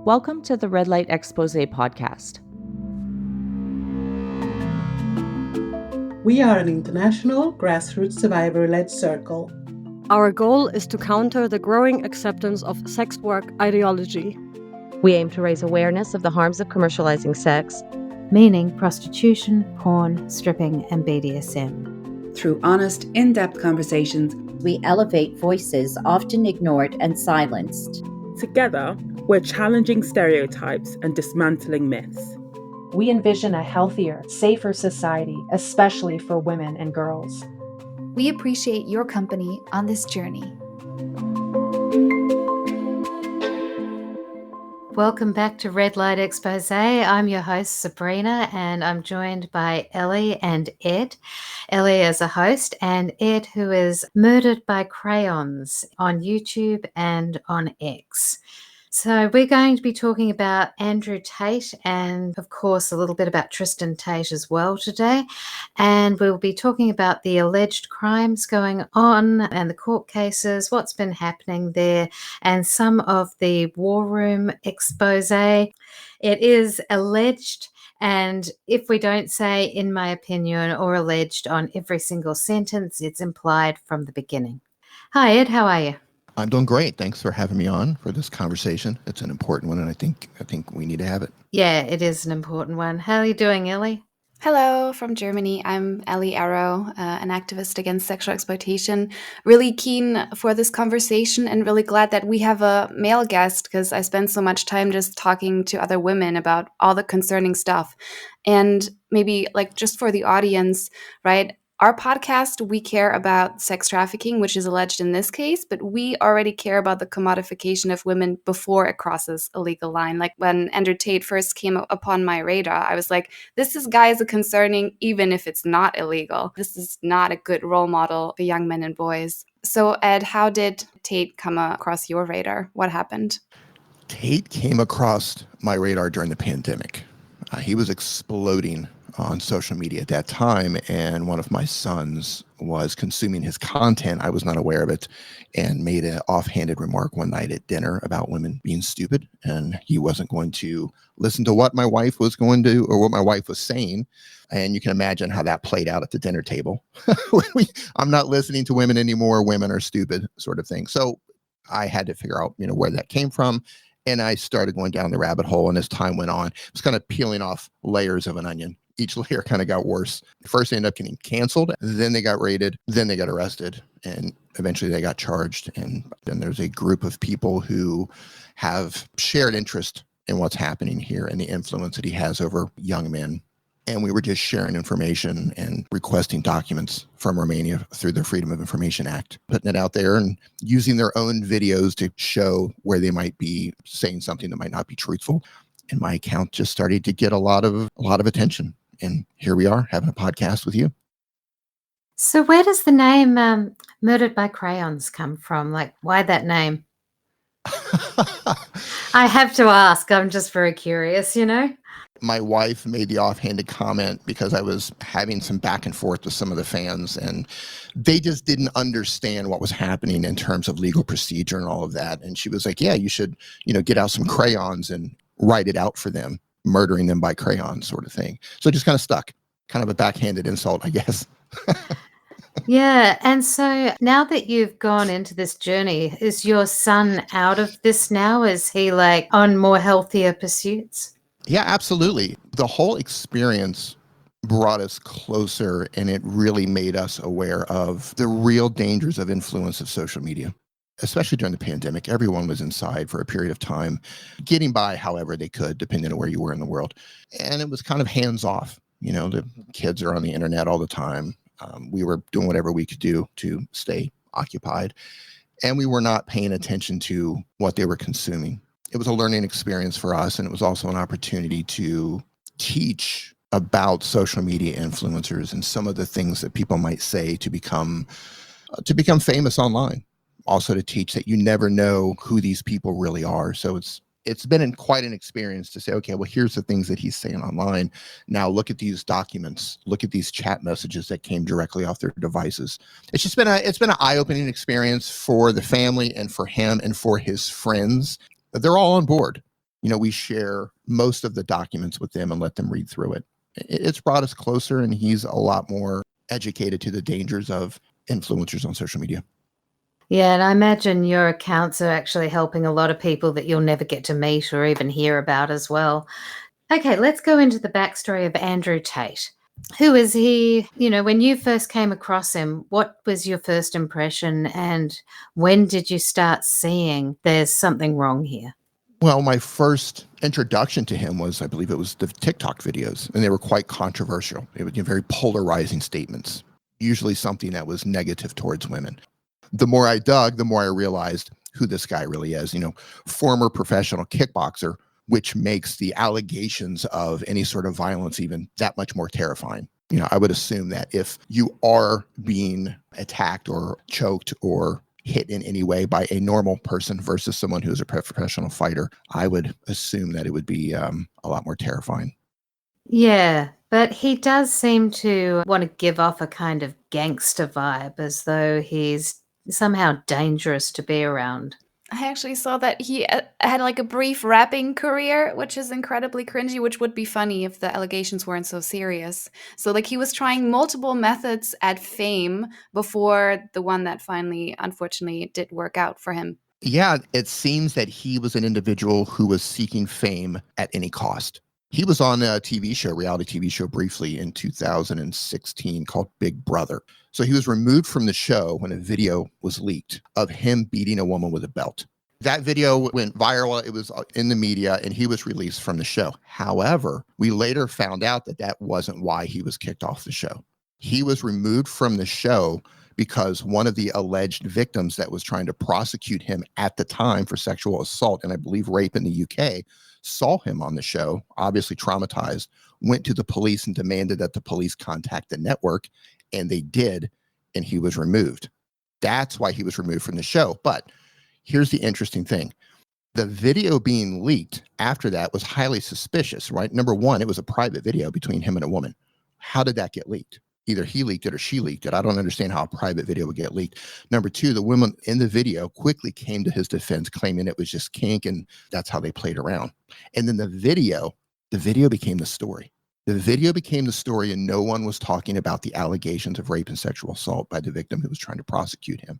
Welcome to the Red Light Exposé podcast. We are an international grassroots survivor-led circle. Our goal is to counter the growing acceptance of sex work ideology. We aim to raise awareness of the harms of commercializing sex, meaning prostitution, porn, stripping, and BDSM. Through honest, in-depth conversations, we elevate voices often ignored and silenced. Together, we're challenging stereotypes and dismantling myths. We envision a healthier, safer society, especially for women and girls. We appreciate your company on this journey. Welcome back to Red Light Exposé. I'm your host, Sabrina, and I'm joined by Ellie and Ed. Ellie as a host, and Ed, who is Murdered by Crayons on YouTube and on X. So we're going to be talking about Andrew Tate and, of course, a little bit about Tristan Tate as well today. And we'll be talking about the alleged crimes going on and the court cases, what's been happening there, and some of the war room expose. It is alleged, and if we don't say, in my opinion, or alleged on every single sentence, it's implied from the beginning. Hi, Ed, how are you? I'm doing great. Thanks for having me on for this conversation. It's an important one, and I think we need to have it. Yeah, it is an important one. How are you doing, Ellie? Hello from Germany. I'm Ellie Arrow, an activist against sexual exploitation. Really keen for this conversation and really glad that we have a male guest because I spend so much time just talking to other women about all the concerning stuff. And maybe just for the audience, right? Our podcast, we care about sex trafficking, which is alleged in this case, but we already care about the commodification of women before it crosses a legal line. Like when Andrew Tate first came upon my radar, I was like, this guy is concerning even if it's not illegal. This is not a good role model for young men and boys. So Ed, how did Tate come across your radar? What happened? Tate came across my radar during the pandemic. He was exploding on social media at that time, and one of my sons was consuming his content. I was not aware of it and made an offhanded remark one night at dinner about women being stupid, and he wasn't going to listen to what my wife was going to or what my wife was saying. And you can imagine how that played out at the dinner table. I'm not listening to women anymore. Women are stupid, sort of thing. So I had to figure out, where that came from. And I started going down the rabbit hole, and as time went on, it was kind of peeling off layers of an onion. Each layer kind of got worse. First, they ended up getting canceled. Then they got raided. Then they got arrested. And eventually they got charged. And then there's a group of people who have shared interest in what's happening here and the influence that he has over young men. And we were just sharing information and requesting documents from Romania through the Freedom of Information Act, putting it out there and using their own videos to show where they might be saying something that might not be truthful. And my account just started to get a lot of attention. And here we are having a podcast with you. So where does the name Murdered by Crayons come from? Why that name? I have to ask. I'm just very curious, My wife made the offhanded comment because I was having some back and forth with some of the fans, and they just didn't understand what was happening in terms of legal procedure and all of that. And she was like, yeah, you should, get out some crayons and write it out for them. Murdering them by crayons sort of thing. So it just kind of stuck. Kind of a backhanded insult, I guess. Yeah. And so now that you've gone into this journey, is your son out of this now? Is he on more healthier pursuits? Yeah, absolutely. The whole experience brought us closer, and it really made us aware of the real dangers of influence of social media. Especially during the pandemic, everyone was inside for a period of time, getting by however they could, depending on where you were in the world. And it was kind of hands off. The kids are on the internet all the time. We were doing whatever we could do to stay occupied. And we were not paying attention to what they were consuming. It was a learning experience for us. And it was also an opportunity to teach about social media influencers and some of the things that people might say to become famous online. Also to teach that you never know who these people really are. So it's been quite an experience to say, okay, well, here's the things that he's saying online. Now look at these documents, look at these chat messages that came directly off their devices. It's been an eye-opening experience for the family and for him and for his friends. They're all on board. We share most of the documents with them and let them read through it. It's brought us closer, and he's a lot more educated to the dangers of influencers on social media. Yeah, and I imagine your accounts are actually helping a lot of people that you'll never get to meet or even hear about as well. Okay, let's go into the backstory of Andrew Tate. Who is he? When you first came across him, what was your first impression, and when did you start seeing there's something wrong here? Well, my first introduction to him was, I believe it was the TikTok videos, and they were quite controversial. They were very polarizing statements, usually something that was negative towards women. The more I dug, the more I realized who this guy really is. Former professional kickboxer, which makes the allegations of any sort of violence even that much more terrifying. I would assume that if you are being attacked or choked or hit in any way by a normal person versus someone who's a professional fighter, I would assume that it would be a lot more terrifying. Yeah, but he does seem to want to give off a kind of gangster vibe, as though he's somehow dangerous to be around. I actually saw that he had like a brief rapping career, which is incredibly cringy, which would be funny if the allegations weren't so serious. So like he was trying multiple methods at fame before the one that finally, unfortunately, did work out for him. Yeah, it seems that he was an individual who was seeking fame at any cost. He was on a reality TV show briefly in 2016 called Big Brother. So he was removed from the show when a video was leaked of him beating a woman with a belt. That video went viral. It was in the media, and he was released from the show. However, we later found out that that wasn't why he was kicked off the show. He was removed from the show because one of the alleged victims that was trying to prosecute him at the time for sexual assault, and I believe rape in the UK, saw him on the show, obviously traumatized, went to the police and demanded that the police contact the network, and they did, and he was removed. That's why he was removed from the show. But here's the interesting thing. The video being leaked after that was highly suspicious, right? Number one, it was a private video between him and a woman. How did that get leaked? Either he leaked it or she leaked it. I don't understand how a private video would get leaked. Number two, the women in the video quickly came to his defense, claiming it was just kink, and that's how they played around. And then the video became the story. The video became the story, and no one was talking about the allegations of rape and sexual assault by the victim who was trying to prosecute him.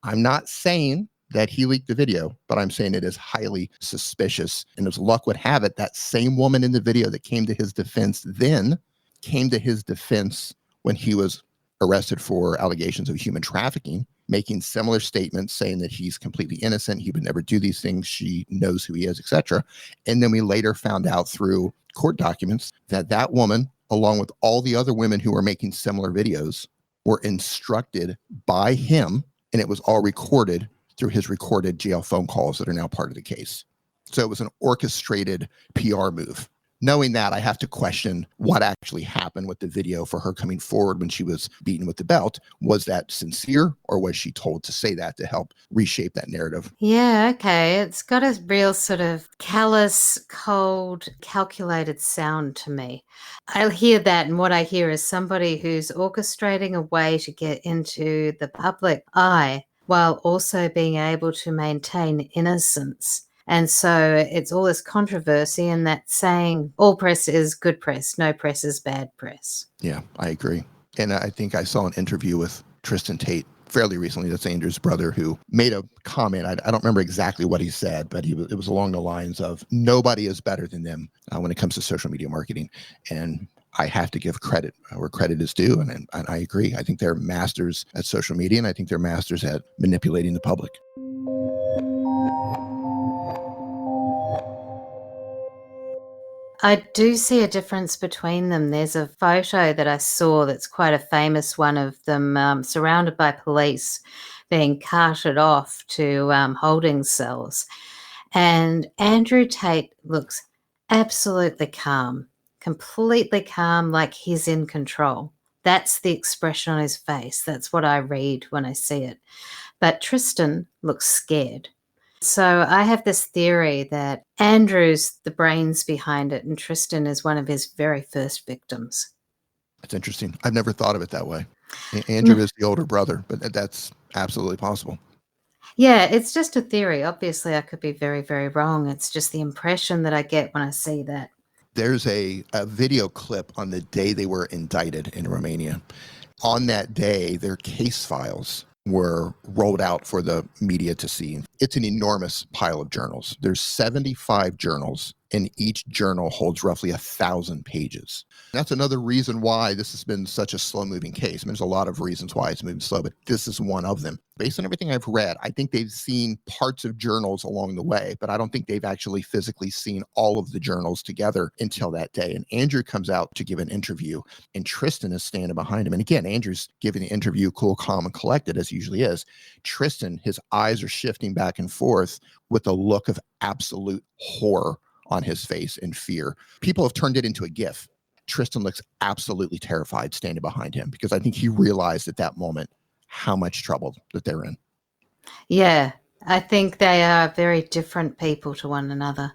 I'm not saying that he leaked the video, but I'm saying it is highly suspicious. And as luck would have it, that same woman in the video that came to his defense then came to his defense when he was arrested for allegations of human trafficking, making similar statements saying that he's completely innocent, he would never do these things, she knows who he is, etc. And then we later found out through court documents that that woman, along with all the other women who were making similar videos, were instructed by him, and it was all recorded through his recorded jail phone calls that are now part of the case. So it was an orchestrated PR move. Knowing that, I have to question what actually happened with the video for her coming forward when she was beaten with the belt. Was that sincere, or was she told to say that to help reshape that narrative? Yeah, okay. It's got a real sort of callous, cold, calculated sound to me. I hear that, and what I hear is somebody who's orchestrating a way to get into the public eye while also being able to maintain innocence. And so it's all this controversy, and that saying all press is good press, no press is bad press. Yeah, I agree. And I think I saw an interview with Tristan Tate fairly recently. That's Andrew's brother, who made a comment. I don't remember exactly what he said, but it was along the lines of nobody is better than them when it comes to social media marketing. And I have to give credit where credit is due. And I agree. I think they're masters at social media, and I think they're masters at manipulating the public. I do see a difference between them. There's a photo that I saw that's quite a famous one of them surrounded by police being carted off to holding cells. And Andrew Tate looks absolutely calm, completely calm, like he's in control. That's the expression on his face. That's what I read when I see it. But Tristan looks scared. So I have this theory that Andrew's the brains behind it, and Tristan is one of his very first victims. That's interesting. I've never thought of it that way. Andrew is the older brother, but that's absolutely possible. Yeah, it's just a theory. Obviously, I could be very, very wrong. It's just the impression that I get when I see that. There's a video clip on the day they were indicted in Romania. On that day, their case files were rolled out for the media to see. It's an enormous pile of journals. There's 75 journals, and each journal holds roughly 1,000 pages. That's another reason why this has been such a slow-moving case. I mean, there's a lot of reasons why it's moving slow, but this is one of them. Based on everything I've read, I think they've seen parts of journals along the way, but I don't think they've actually physically seen all of the journals together until that day. And Andrew comes out to give an interview, and Tristan is standing behind him. And again, Andrew's giving the interview cool, calm, and collected, as he usually is. Tristan, his eyes are shifting back and forth with a look of absolute horror on his face and fear. People have turned it into a GIF. Tristan looks absolutely terrified standing behind him because I think he realized at that moment how much trouble that they're in. Yeah, I think they are very different people to one another.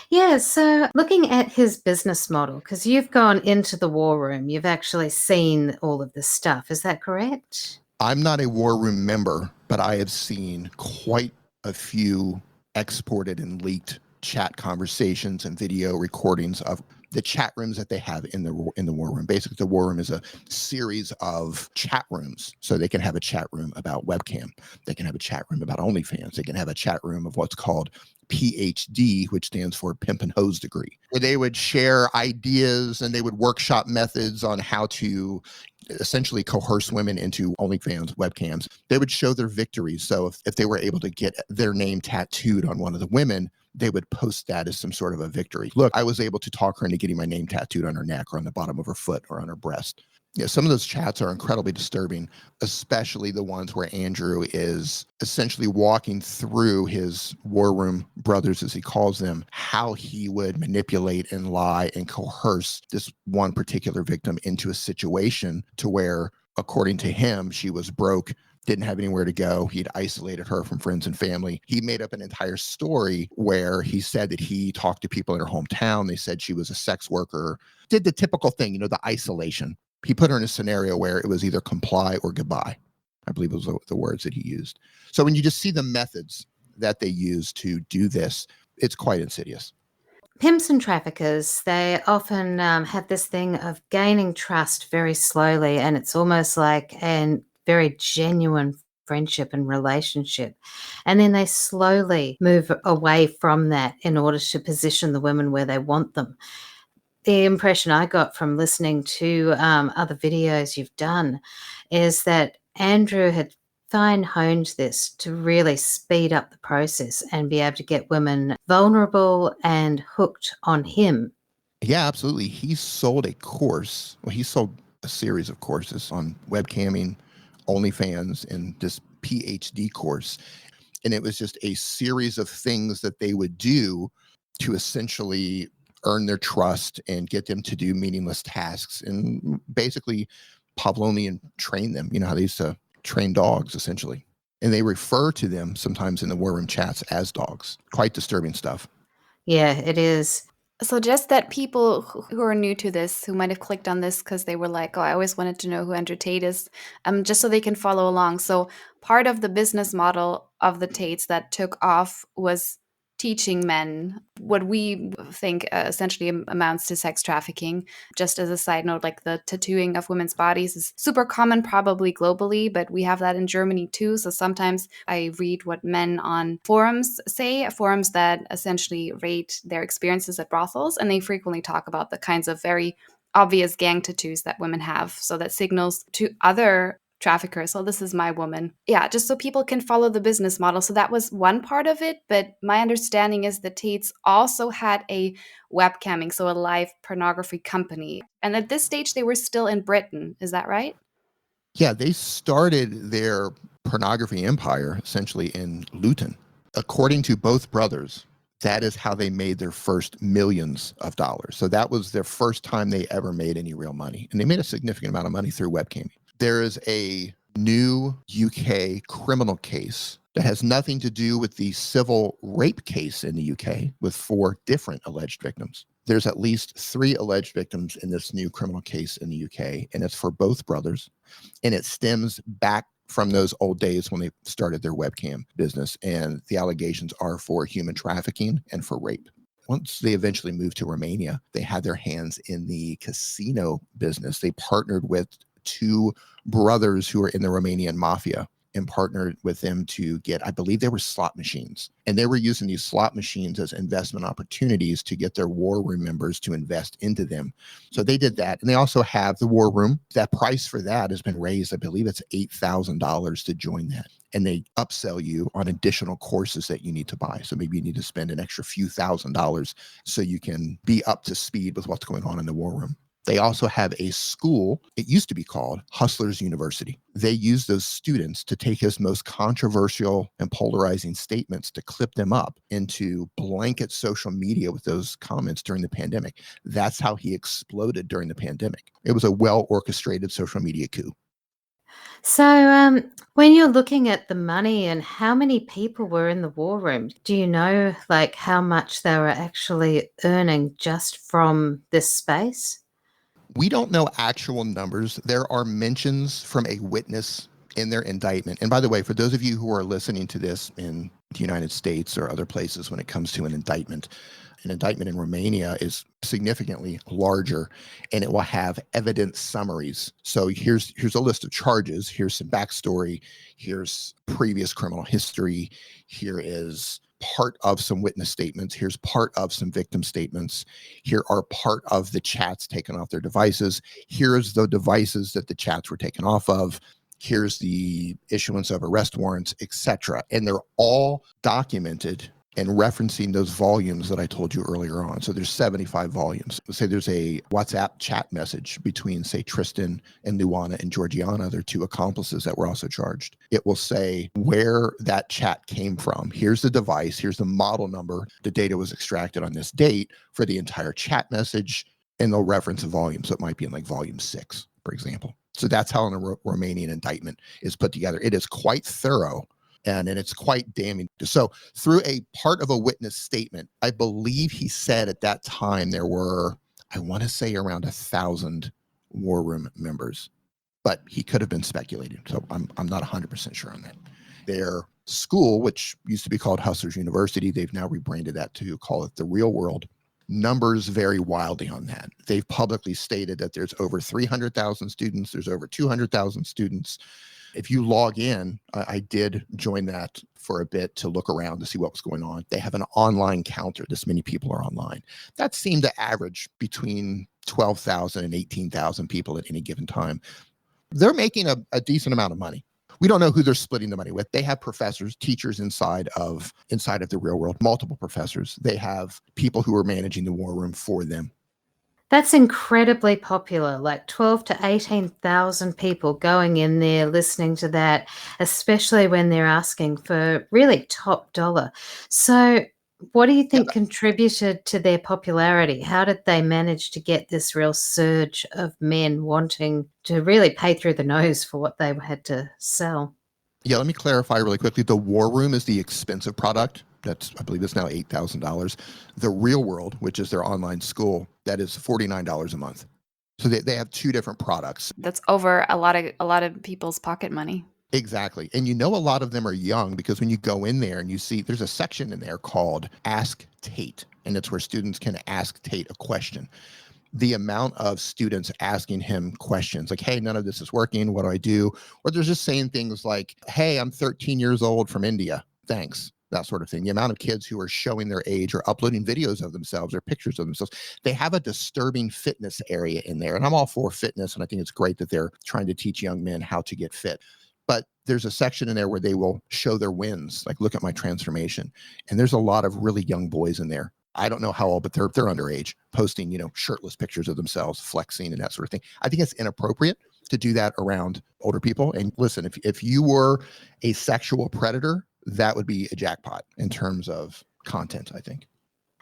Yeah, so looking at his business model, because you've gone into the war room, you've actually seen all of this stuff. Is that correct? I'm not a war room member, but I have seen quite a few exported and leaked chat conversations and video recordings of the chat rooms that they have in the war room. Basically, the war room is a series of chat rooms. So they can have a chat room about Webcam. They can have a chat room about OnlyFans. They can have a chat room of what's called PhD, which stands for Pimp and Hose Degree, where they would share ideas and they would workshop methods on how to essentially coerce women into OnlyFans webcams. They would show their victories. So if they were able to get their name tattooed on one of the women, they would post that as some sort of a victory. Look, I was able to talk her into getting my name tattooed on her neck or on the bottom of her foot or on her breast. Yeah, some of those chats are incredibly disturbing, especially the ones where Andrew is essentially walking through his war room brothers, as he calls them, how he would manipulate and lie and coerce this one particular victim into a situation to where, according to him, she was broke, didn't have anywhere to go. He'd isolated her from friends and family. He made up an entire story where he said that he talked to people in her hometown. They said she was a sex worker, did the typical thing, the isolation. He put her in a scenario where it was either comply or goodbye. I believe it was the words that he used. So when you just see the methods that they use to do this, it's quite insidious. Pimps and traffickers, they often have this thing of gaining trust very slowly, and it's almost like a very genuine friendship and relationship. And then they slowly move away from that in order to position the women where they want them. The impression I got from listening to other videos you've done is that Andrew had fine-honed this to really speed up the process and be able to get women vulnerable and hooked on him. Yeah, absolutely. He sold a course. Well, he sold a series of courses on webcamming, OnlyFans, and this PhD course. And it was just a series of things that they would do to essentially earn their trust and get them to do meaningless tasks and basically Pavlovian train them. You know how they used to train dogs, essentially. And they refer to them sometimes in the war room chats as dogs. Quite disturbing stuff. Yeah, it is. So just that people who are new to this, who might have clicked on this because they were like, oh, I always wanted to know who Andrew Tate is, just so they can follow along. So part of the business model of the Tates that took off was teaching men what we think essentially amounts to sex trafficking. Just as a side note, like the tattooing of women's bodies is super common probably globally, but we have that in Germany too. So sometimes I read what men on forums say, forums that essentially rate their experiences at brothels, and they frequently talk about the kinds of very obvious gang tattoos that women have. So that signals to other traffickers, so this is my woman. Yeah, just so people can follow the business model. So that was one part of it. But my understanding is that Tates also had a webcamming, so a live pornography company. And at this stage, they were still in Britain. Is that right? Yeah, they started their pornography empire essentially in Luton. According to both brothers, that is how they made their first millions of dollars. So that was their first time they ever made any real money. And they made a significant amount of money through webcamming. There is a new UK criminal case that has nothing to do with the civil rape case in the UK with 4 different alleged victims. There's at least 3 alleged victims in this new criminal case in the UK, and it's for both brothers. And it stems back from those old days when they started their webcam business. And the allegations are for human trafficking and for rape. Once they eventually moved to Romania, they had their hands in the casino business. They partnered with two brothers who were in the Romanian mafia and partnered with them to get, I believe they were slot machines. And they were using these slot machines as investment opportunities to get their war room members to invest into them. So they did that. And they also have the war room. That price for that has been raised. I believe it's $8,000 to join that. And they upsell you on additional courses that you need to buy. So maybe you need to spend an extra few $1,000s so you can be up to speed with what's going on in the war room. They also have a school. It used to be called Hustlers University. They use those students to take his most controversial and polarizing statements to clip them up into blanket social media with those comments during the pandemic. That's how he exploded during the pandemic. It was a well-orchestrated social media coup. So when you're looking at the money and how many people were in the war room, do you know like how much they were actually earning just from this space? We don't know actual numbers. There are mentions from a witness in their indictment. And by the way, for those of you who are listening to this in the United States or other places when it comes to an indictment in Romania is significantly larger, and it will have evidence summaries. So here's a list of charges. Here's some backstory. Here's previous criminal history. Here is part of some witness statements. Here's part of some victim statements. Here are part of the chats taken off their devices. Here's the devices that the chats were taken off of. Here's the issuance of arrest warrants, etc. And they're all documented and referencing those volumes that I told you earlier on. So there's 75 volumes. Let's say there's a WhatsApp chat message between, say, Tristan and Luana and Georgiana. They're two accomplices that were also charged. It will say where that chat came from. Here's the device. Here's the model number. The data was extracted on this date for the entire chat message. And they'll reference a volume. So it might be in like volume 6, for example. So that's how a Romanian indictment is put together. It is quite thorough. And it's quite damning. So through a part of a witness statement, I believe he said at that time there were, I want to say around 1,000 war room members, but he could have been speculating. So I'm not 100% sure on that. Their school, which used to be called Hustlers University, they've now rebranded that to call it the Real World. Numbers vary wildly on that. They've publicly stated that there's over 300,000 students. There's over 200,000 students. If you log in, I did join that for a bit to look around to see what was going on. They have an online counter. This many people are online. That seemed to average between 12,000 and 18,000 people at any given time. They're making a decent amount of money. We don't know who they're splitting the money with. They have professors, teachers inside of the Real World, multiple professors. They have people who are managing the war room for them. That's incredibly popular, like 12 to 18,000 people going in there listening to that, especially when they're asking for really top dollar. So what do you think contributed to their popularity? How did they manage to get this real surge of men wanting to really pay through the nose for what they had to sell? Yeah, let me clarify really quickly. The war room is the expensive product. I believe it's now $8,000. The Real World, which is their online school, that is $49 a month. So they have two different products. That's over a lot of people's pocket money. Exactly. And a lot of them are young because when you go in there and you see there's a section in there called Ask Tate, and it's where students can ask Tate a question. The amount of students asking him questions like, hey, none of this is working. What do I do? Or they're just saying things like, hey, I'm 13 years old from India. Thanks. That sort of thing. The amount of kids who are showing their age or uploading videos of themselves or pictures of themselves. They have a disturbing fitness area in there. And I'm all for fitness. And I think it's great that they're trying to teach young men how to get fit. But there's a section in there where they will show their wins, like look at my transformation. And there's a lot of really young boys in there. I don't know how old, but they're underage, posting, shirtless pictures of themselves, flexing and that sort of thing. I think it's inappropriate to do that around older people. And listen, if you were a sexual predator, that would be a jackpot in terms of content, I think.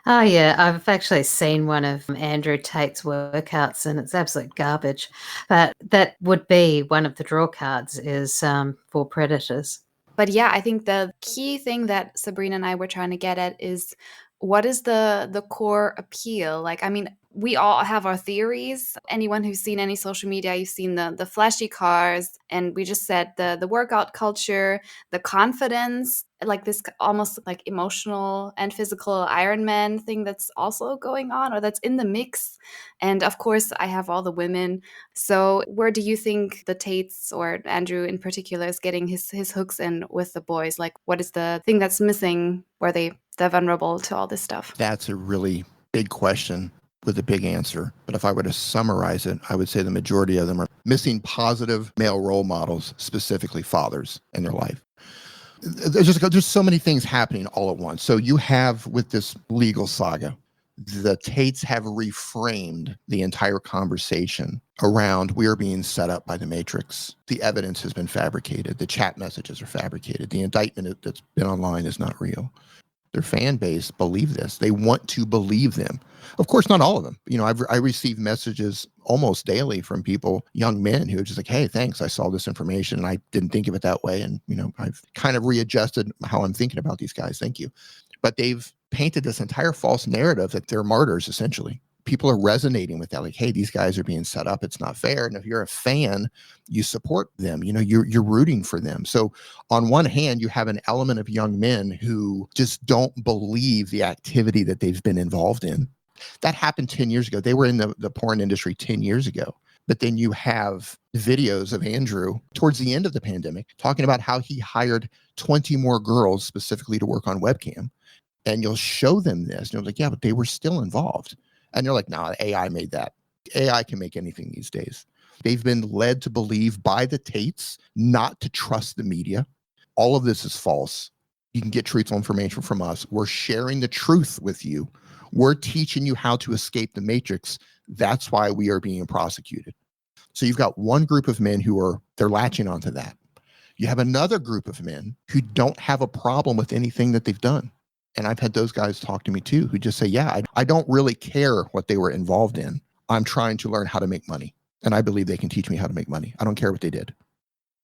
Oh, yeah. I've actually seen one of Andrew Tate's workouts and it's absolute garbage. But that would be one of the draw cards is for predators. But yeah, I think the key thing that Sabrina and I were trying to get at is what is the core appeal? Like, I mean, we all have our theories. Anyone who's seen any social media, you've seen the flashy cars, and we just said the workout culture, the confidence, like this almost like emotional and physical Iron Man thing that's also going on, or that's in the mix. And of course, I have all the women. So where do you think the Tates, or Andrew in particular, is getting his hooks in with the boys? Like, what is the thing that's missing where they're vulnerable to all this stuff? That's a really big question with a big answer. But if I were to summarize it, I would say the majority of them are missing positive male role models, specifically fathers in their life. There's so many things happening all at once. So you have, with this legal saga, the Tates have reframed the entire conversation around we're being set up by the Matrix. The evidence has been fabricated. The chat messages are fabricated. The indictment that's been online is not real. Their fan base believe this. They want to believe them. Of course, not all of them. I receive messages almost daily from people, young men, who are just like, hey, thanks. I saw this information and I didn't think of it that way. And, I've kind of readjusted how I'm thinking about these guys. Thank you. But they've painted this entire false narrative that they're martyrs, essentially. People are resonating with that, like, hey, these guys are being set up. It's not fair. And if you're a fan, you support them. You're rooting for them. So on one hand, you have an element of young men who just don't believe the activity that they've been involved in. That happened 10 years ago. They were in the porn industry 10 years ago. But then you have videos of Andrew towards the end of the pandemic talking about how he hired 20 more girls specifically to work on Webcam. And you'll show them this. And you're like, yeah, but they were still involved. And you're like, nah, AI made that. AI can make anything these days. They've been led to believe by the Tates not to trust the media. All of this is false. You can get truthful information from us. We're sharing the truth with you. We're teaching you how to escape the Matrix. That's why we are being prosecuted. So you've got one group of men they're latching onto that. You have another group of men who don't have a problem with anything that they've done. And I've had those guys talk to me too, who just say, yeah, I don't really care what they were involved in. I'm trying to learn how to make money. And I believe they can teach me how to make money. I don't care what they did.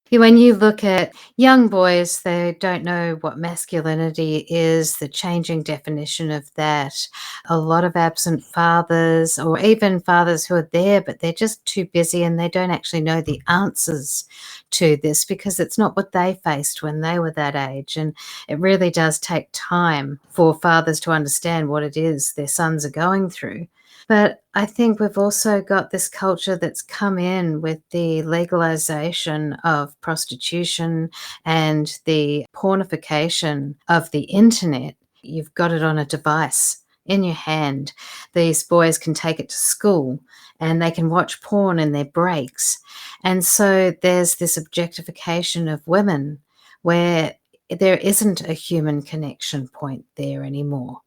When you look at young boys, they don't know what masculinity is, the changing definition of that. A lot of absent fathers, or even fathers who are there, but they're just too busy and they don't actually know the answers to this because it's not what they faced when they were that age. And it really does take time for fathers to understand what it is their sons are going through. But I think we've also got this culture that's come in with the legalization of prostitution and the pornification of the internet. You've got it on a device in your hand. These boys can take it to school and they can watch porn in their breaks. And so there's this objectification of women where there isn't a human connection point there anymore.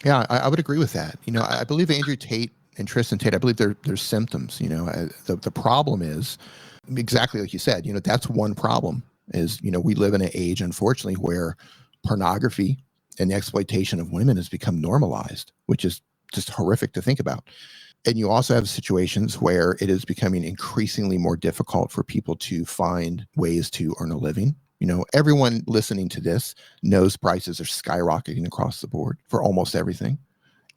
Yeah, I would agree with that. I believe Andrew Tate and Tristan Tate, I believe there's symptoms. The problem is exactly like you said. That's one problem is, we live in an age, unfortunately, where pornography and the exploitation of women has become normalized, which is just horrific to think about. And you also have situations where it is becoming increasingly more difficult for people to find ways to earn a living. Everyone listening to this knows prices are skyrocketing across the board for almost everything.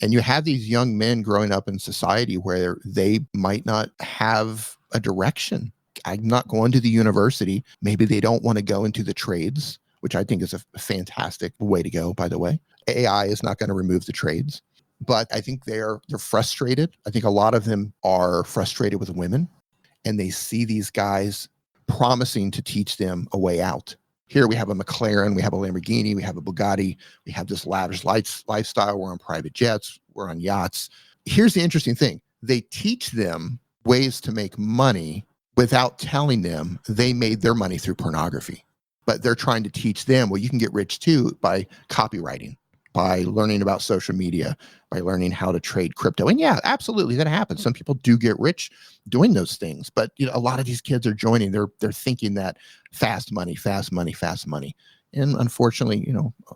And you have these young men growing up in society where they might not have a direction. I'm not going to the university. Maybe they don't want to go into the trades, which I think is a fantastic way to go, by the way. AI is not going to remove the trades. But I think they're frustrated. I think a lot of them are frustrated with women, and they see these guys promising to teach them a way out. Here we have a McLaren, we have a Lamborghini, we have a Bugatti, we have this lavish lifestyle. We're on private jets, we're on yachts. Here's the interesting thing. They teach them ways to make money without telling them they made their money through pornography. But they're trying to teach them, well, you can get rich too by copywriting, by learning about social media, by learning how to trade crypto. And yeah, absolutely, that happens. Some people do get rich doing those things. But a lot of these kids are joining. They're thinking that fast money, fast money, fast money. And unfortunately,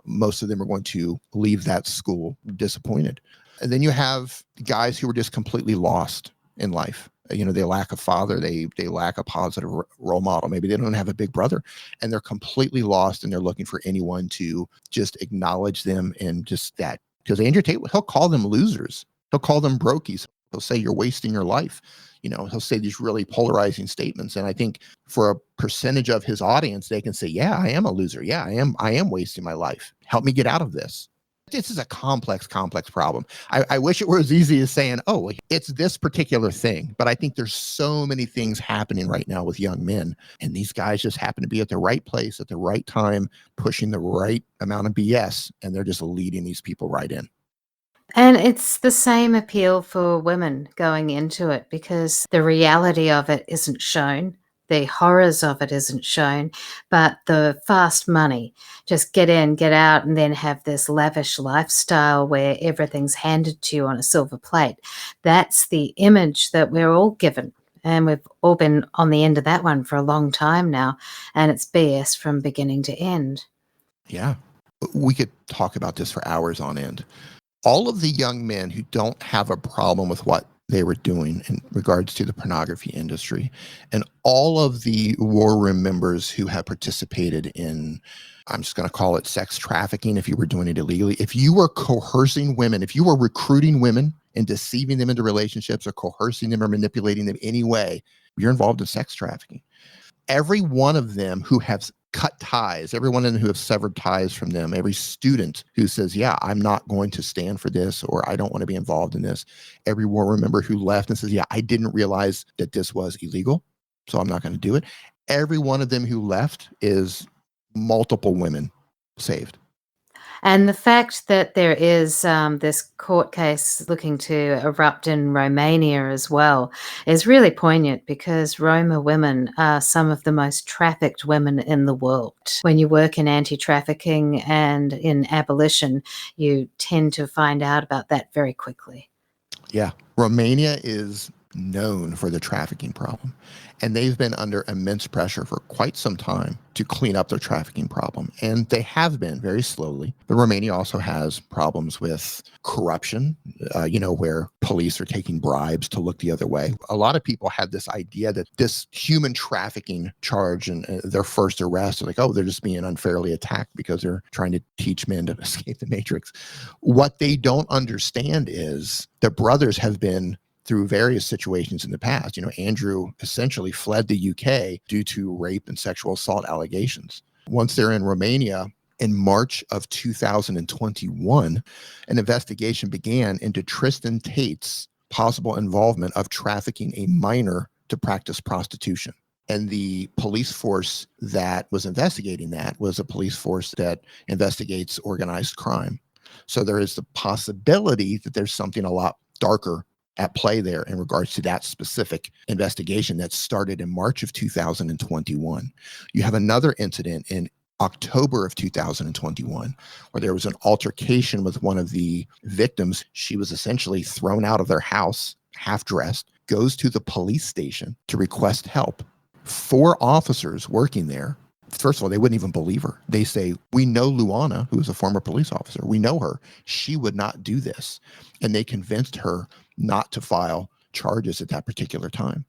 most of them are going to leave that school disappointed. And then you have guys who are just completely lost in life. They lack a father. They lack a positive role model. Maybe they don't have a big brother, and they're completely lost, and they're looking for anyone to just acknowledge them and just that. Because Andrew Tate, he'll call them losers. He'll call them brokies. He'll say you're wasting your life. He'll say these really polarizing statements. And I think for a percentage of his audience, they can say, yeah, I am a loser. Yeah, I am wasting my life. Help me get out of this. This is a complex problem. I wish it were as easy as saying, oh, it's this particular thing. But I think there's so many things happening right now with young men. And these guys just happen to be at the right place at the right time, pushing the right amount of BS. And they're just leading these people right in. And it's the same appeal for women going into it because the reality of it isn't shown. The horrors of it isn't shown, but the fast money, just get in, get out, and then have this lavish lifestyle where everything's handed to you on a silver plate. That's the image that we're all given. And we've all been on the end of that one for a long time now. And it's BS from beginning to end. Yeah. We could talk about this for hours on end. All of the young men who don't have a problem with what they were doing in regards to the pornography industry, and all of the war room members who have participated in, I'm just going to call it sex trafficking if you were doing it illegally, if you were coercing women, if you were recruiting women and deceiving them into relationships or coercing them or manipulating them any way, you're involved in sex trafficking. Every one of them who has cut ties, every one of them who have severed ties from them, every student who says, yeah, I'm not going to stand for this, or I don't want to be involved in this. Every war room member who left and says, yeah, I didn't realize that this was illegal, so I'm not going to do it. Every one of them who left is multiple women saved. And the fact that there is this court case looking to erupt in Romania as well is really poignant because Roma women are some of the most trafficked women in the world. When you work in anti-trafficking and in abolition, you tend to find out about that very quickly. Yeah. Romania is known for the trafficking problem. And they've been under immense pressure for quite some time to clean up their trafficking problem. And they have been very slowly. But Romania also has problems with corruption, where police are taking bribes to look the other way. A lot of people had this idea that this human trafficking charge and their first arrest, like, oh, they're just being unfairly attacked because they're trying to teach men to escape the matrix. What they don't understand is the brothers have been through various situations in the past. Andrew essentially fled the UK due to rape and sexual assault allegations. Once they're in Romania, in March of 2021, an investigation began into Tristan Tate's possible involvement of trafficking a minor to practice prostitution. And the police force that was investigating that was a police force that investigates organized crime. So there is the possibility that there's something a lot darker at play there in regards to that specific investigation that started in March of 2021. You have another incident in October of 2021 where there was an altercation with one of the victims. She was essentially thrown out of their house, half dressed, goes to the police station to request help. 4 officers working there, first of all, they wouldn't even believe her. They say, we know Luana, who is a former police officer. We know her. She would not do this. And they convinced her not to file charges at that particular time.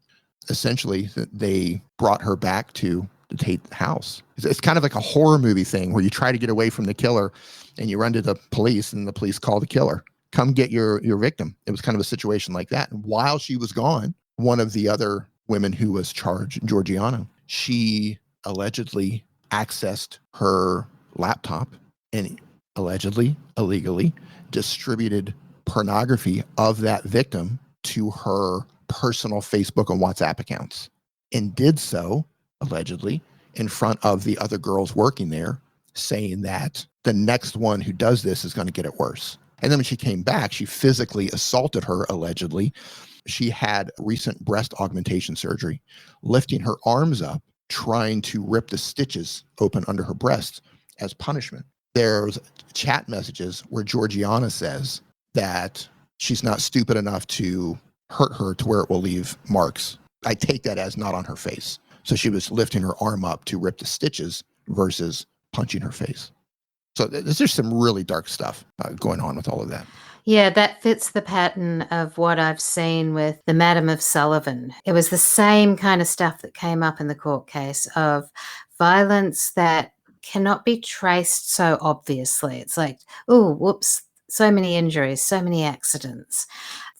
Essentially, they brought her back to the Tate house. It's kind of like a horror movie thing where you try to get away from the killer and you run to the police and the police call the killer. Come get your victim. It was kind of a situation like that. And while she was gone, one of the other women who was charged, Georgiana, she allegedly accessed her laptop and allegedly, illegally distributed pornography of that victim to her personal Facebook and WhatsApp accounts, and did so allegedly in front of the other girls working there, saying that the next one who does this is going to get it worse. And then when she came back, she physically assaulted her allegedly. She had recent breast augmentation surgery, lifting her arms up, trying to rip the stitches open under her breasts as punishment. There's chat messages where Georgiana says that she's not stupid enough to hurt her to where it will leave marks. I take that as not on her face. So she was lifting her arm up to rip the stitches versus punching her face. So there's just some really dark stuff going on with all of that. Yeah, that fits the pattern of what I've seen with the Madam of Sullivan. It was the same kind of stuff that came up in the court case of violence that cannot be traced so obviously. It's like, oh, whoops, so many injuries, so many accidents.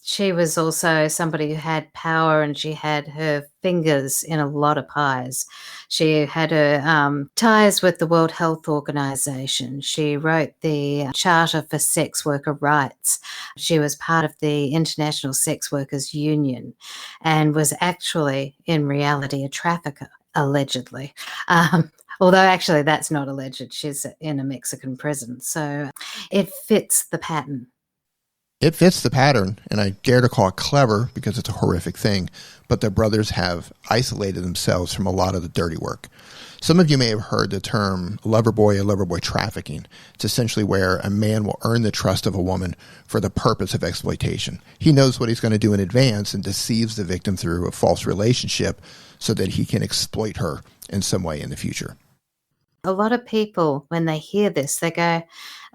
she was also somebody who had power, and she had her fingers in a lot of pies. She had her ties with the World Health Organization. She wrote the Charter for Sex Worker Rights. She was part of the International Sex Workers Union and was actually, in reality, a trafficker, allegedly. Although actually that's not alleged. She's in a Mexican prison. So it fits the pattern. It fits the pattern, and I dare to call it clever because it's a horrific thing, but the brothers have isolated themselves from a lot of the dirty work. Some of you may have heard the term lover boy or lover boy trafficking. It's essentially where a man will earn the trust of a woman for the purpose of exploitation. He knows what he's going to do in advance and deceives the victim through a false relationship so that he can exploit her in some way in the future. A lot of people, when they hear this, they go,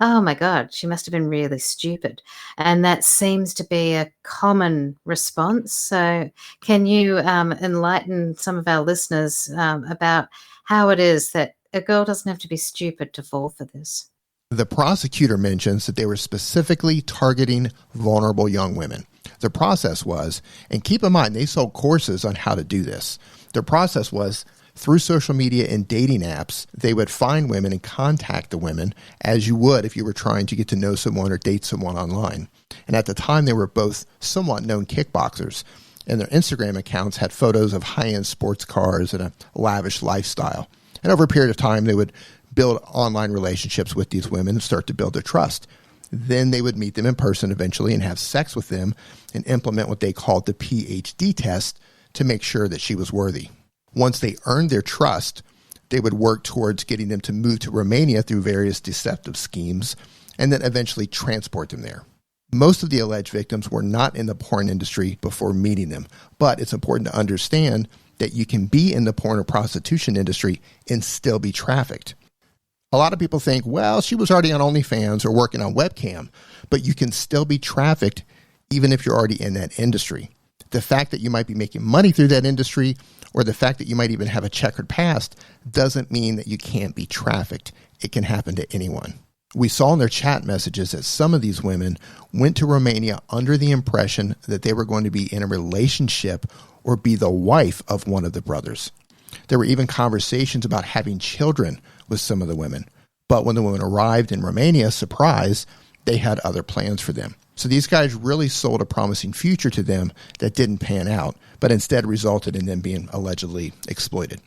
oh my God, she must have been really stupid. And that seems to be a common response. So can you enlighten some of our listeners about how it is that a girl doesn't have to be stupid to fall for this? The prosecutor mentions that they were specifically targeting vulnerable young women. The process was, and keep in mind, they sold courses on how to do this. Their process was, through social media and dating apps, they would find women and contact the women as you would if you were trying to get to know someone or date someone online. And at the time, they were both somewhat known kickboxers, and their Instagram accounts had photos of high-end sports cars and a lavish lifestyle. And over a period of time, they would build online relationships with these women and start to build their trust. Then they would meet them in person eventually and have sex with them and implement what they called the PhD test to make sure that she was worthy. Once they earned their trust, they would work towards getting them to move to Romania through various deceptive schemes and then eventually transport them there. Most of the alleged victims were not in the porn industry before meeting them, but it's important to understand that you can be in the porn or prostitution industry and still be trafficked. A lot of people think, well, she was already on OnlyFans or working on Webcam, but you can still be trafficked even if you're already in that industry. The fact that you might be making money through that industry or the fact that you might even have a checkered past doesn't mean that you can't be trafficked. It can happen to anyone. We saw in their chat messages that some of these women went to Romania under the impression that they were going to be in a relationship or be the wife of one of the brothers. There were even conversations about having children with some of the women. But when the women arrived in Romania, surprise, they had other plans for them. So these guys really sold a promising future to them that didn't pan out, but instead resulted in them being allegedly exploited.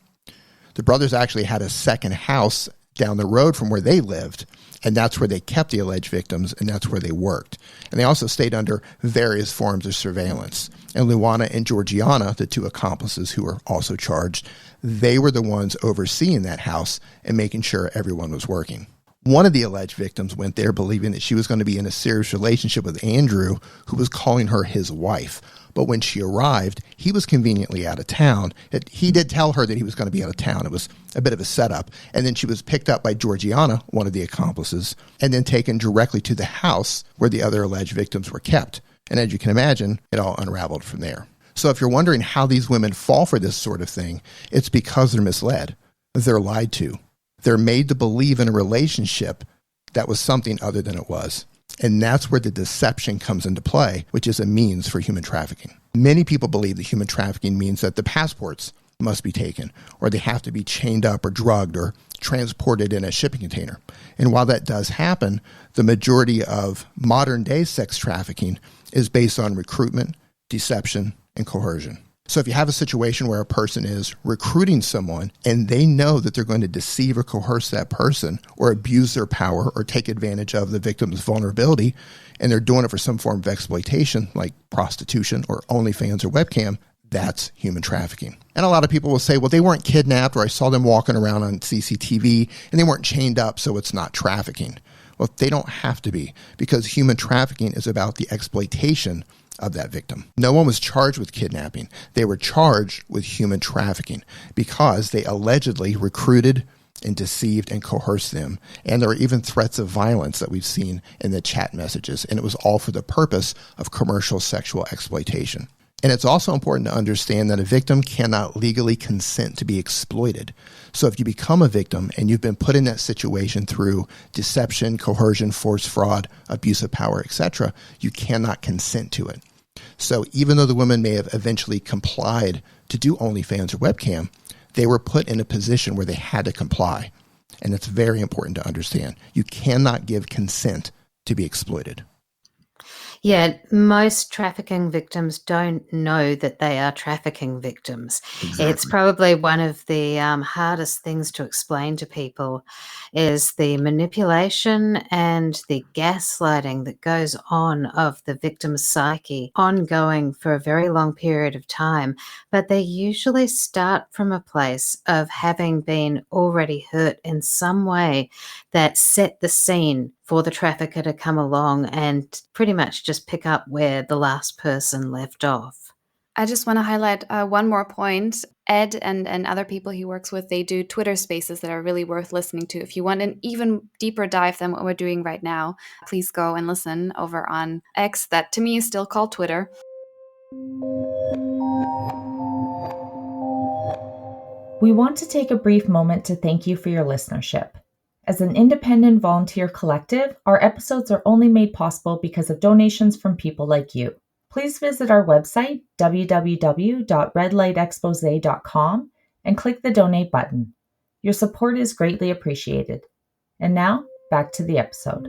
The brothers actually had a second house down the road from where they lived, and that's where they kept the alleged victims, and that's where they worked. And they also stayed under various forms of surveillance. And Luana and Georgiana, the two accomplices who were also charged, they were the ones overseeing that house and making sure everyone was working. One of the alleged victims went there believing that she was going to be in a serious relationship with Andrew, who was calling her his wife. But when she arrived, he was conveniently out of town. He did tell her that he was going to be out of town. It was a bit of a setup. And then she was picked up by Georgiana, one of the accomplices, and then taken directly to the house where the other alleged victims were kept. And as you can imagine, it all unraveled from there. So if you're wondering how these women fall for this sort of thing, it's because they're misled. They're lied to. They're made to believe in a relationship that was something other than it was. And that's where the deception comes into play, which is a means for human trafficking. Many people believe that human trafficking means that the passports must be taken, or they have to be chained up or drugged or transported in a shipping container. And while that does happen, the majority of modern day sex trafficking is based on recruitment, deception, and coercion. So if you have a situation where a person is recruiting someone and they know that they're going to deceive or coerce that person or abuse their power or take advantage of the victim's vulnerability, and they're doing it for some form of exploitation like prostitution or OnlyFans or Webcam, that's human trafficking. And a lot of people will say, well, they weren't kidnapped, or I saw them walking around on CCTV and they weren't chained up, so it's not trafficking. Well, they don't have to be, because human trafficking is about the exploitation of that victim. No one was charged with kidnapping. They were charged with human trafficking because they allegedly recruited and deceived and coerced them. And there were even threats of violence that we've seen in the chat messages. And it was all for the purpose of commercial sexual exploitation. And it's also important to understand that a victim cannot legally consent to be exploited. So if you become a victim and you've been put in that situation through deception, coercion, force, fraud, abuse of power, etc., you cannot consent to it. So even though the women may have eventually complied to do OnlyFans or Webcam, they were put in a position where they had to comply. And it's very important to understand. You cannot give consent to be exploited. Yeah, most trafficking victims don't know that they are trafficking victims. Exactly. It's probably one of the hardest things to explain to people is the manipulation and the gaslighting that goes on of the victim's psyche ongoing for a very long period of time. But they usually start from a place of having been already hurt in some way that set the scene for the trafficker to come along and pretty much just pick up where the last person left off. I just want to highlight one more point. Ed and other people he works with, they do Twitter spaces that are really worth listening to. If you want an even deeper dive than what we're doing right now, please go and listen over on X, that to me is still called Twitter. We want to take a brief moment to thank you for your listenership. As an independent volunteer collective, our episodes are only made possible because of donations from people like you. Please visit our website, www.redlightexposé.com, and click the donate button. Your support is greatly appreciated. And now, back to the episode.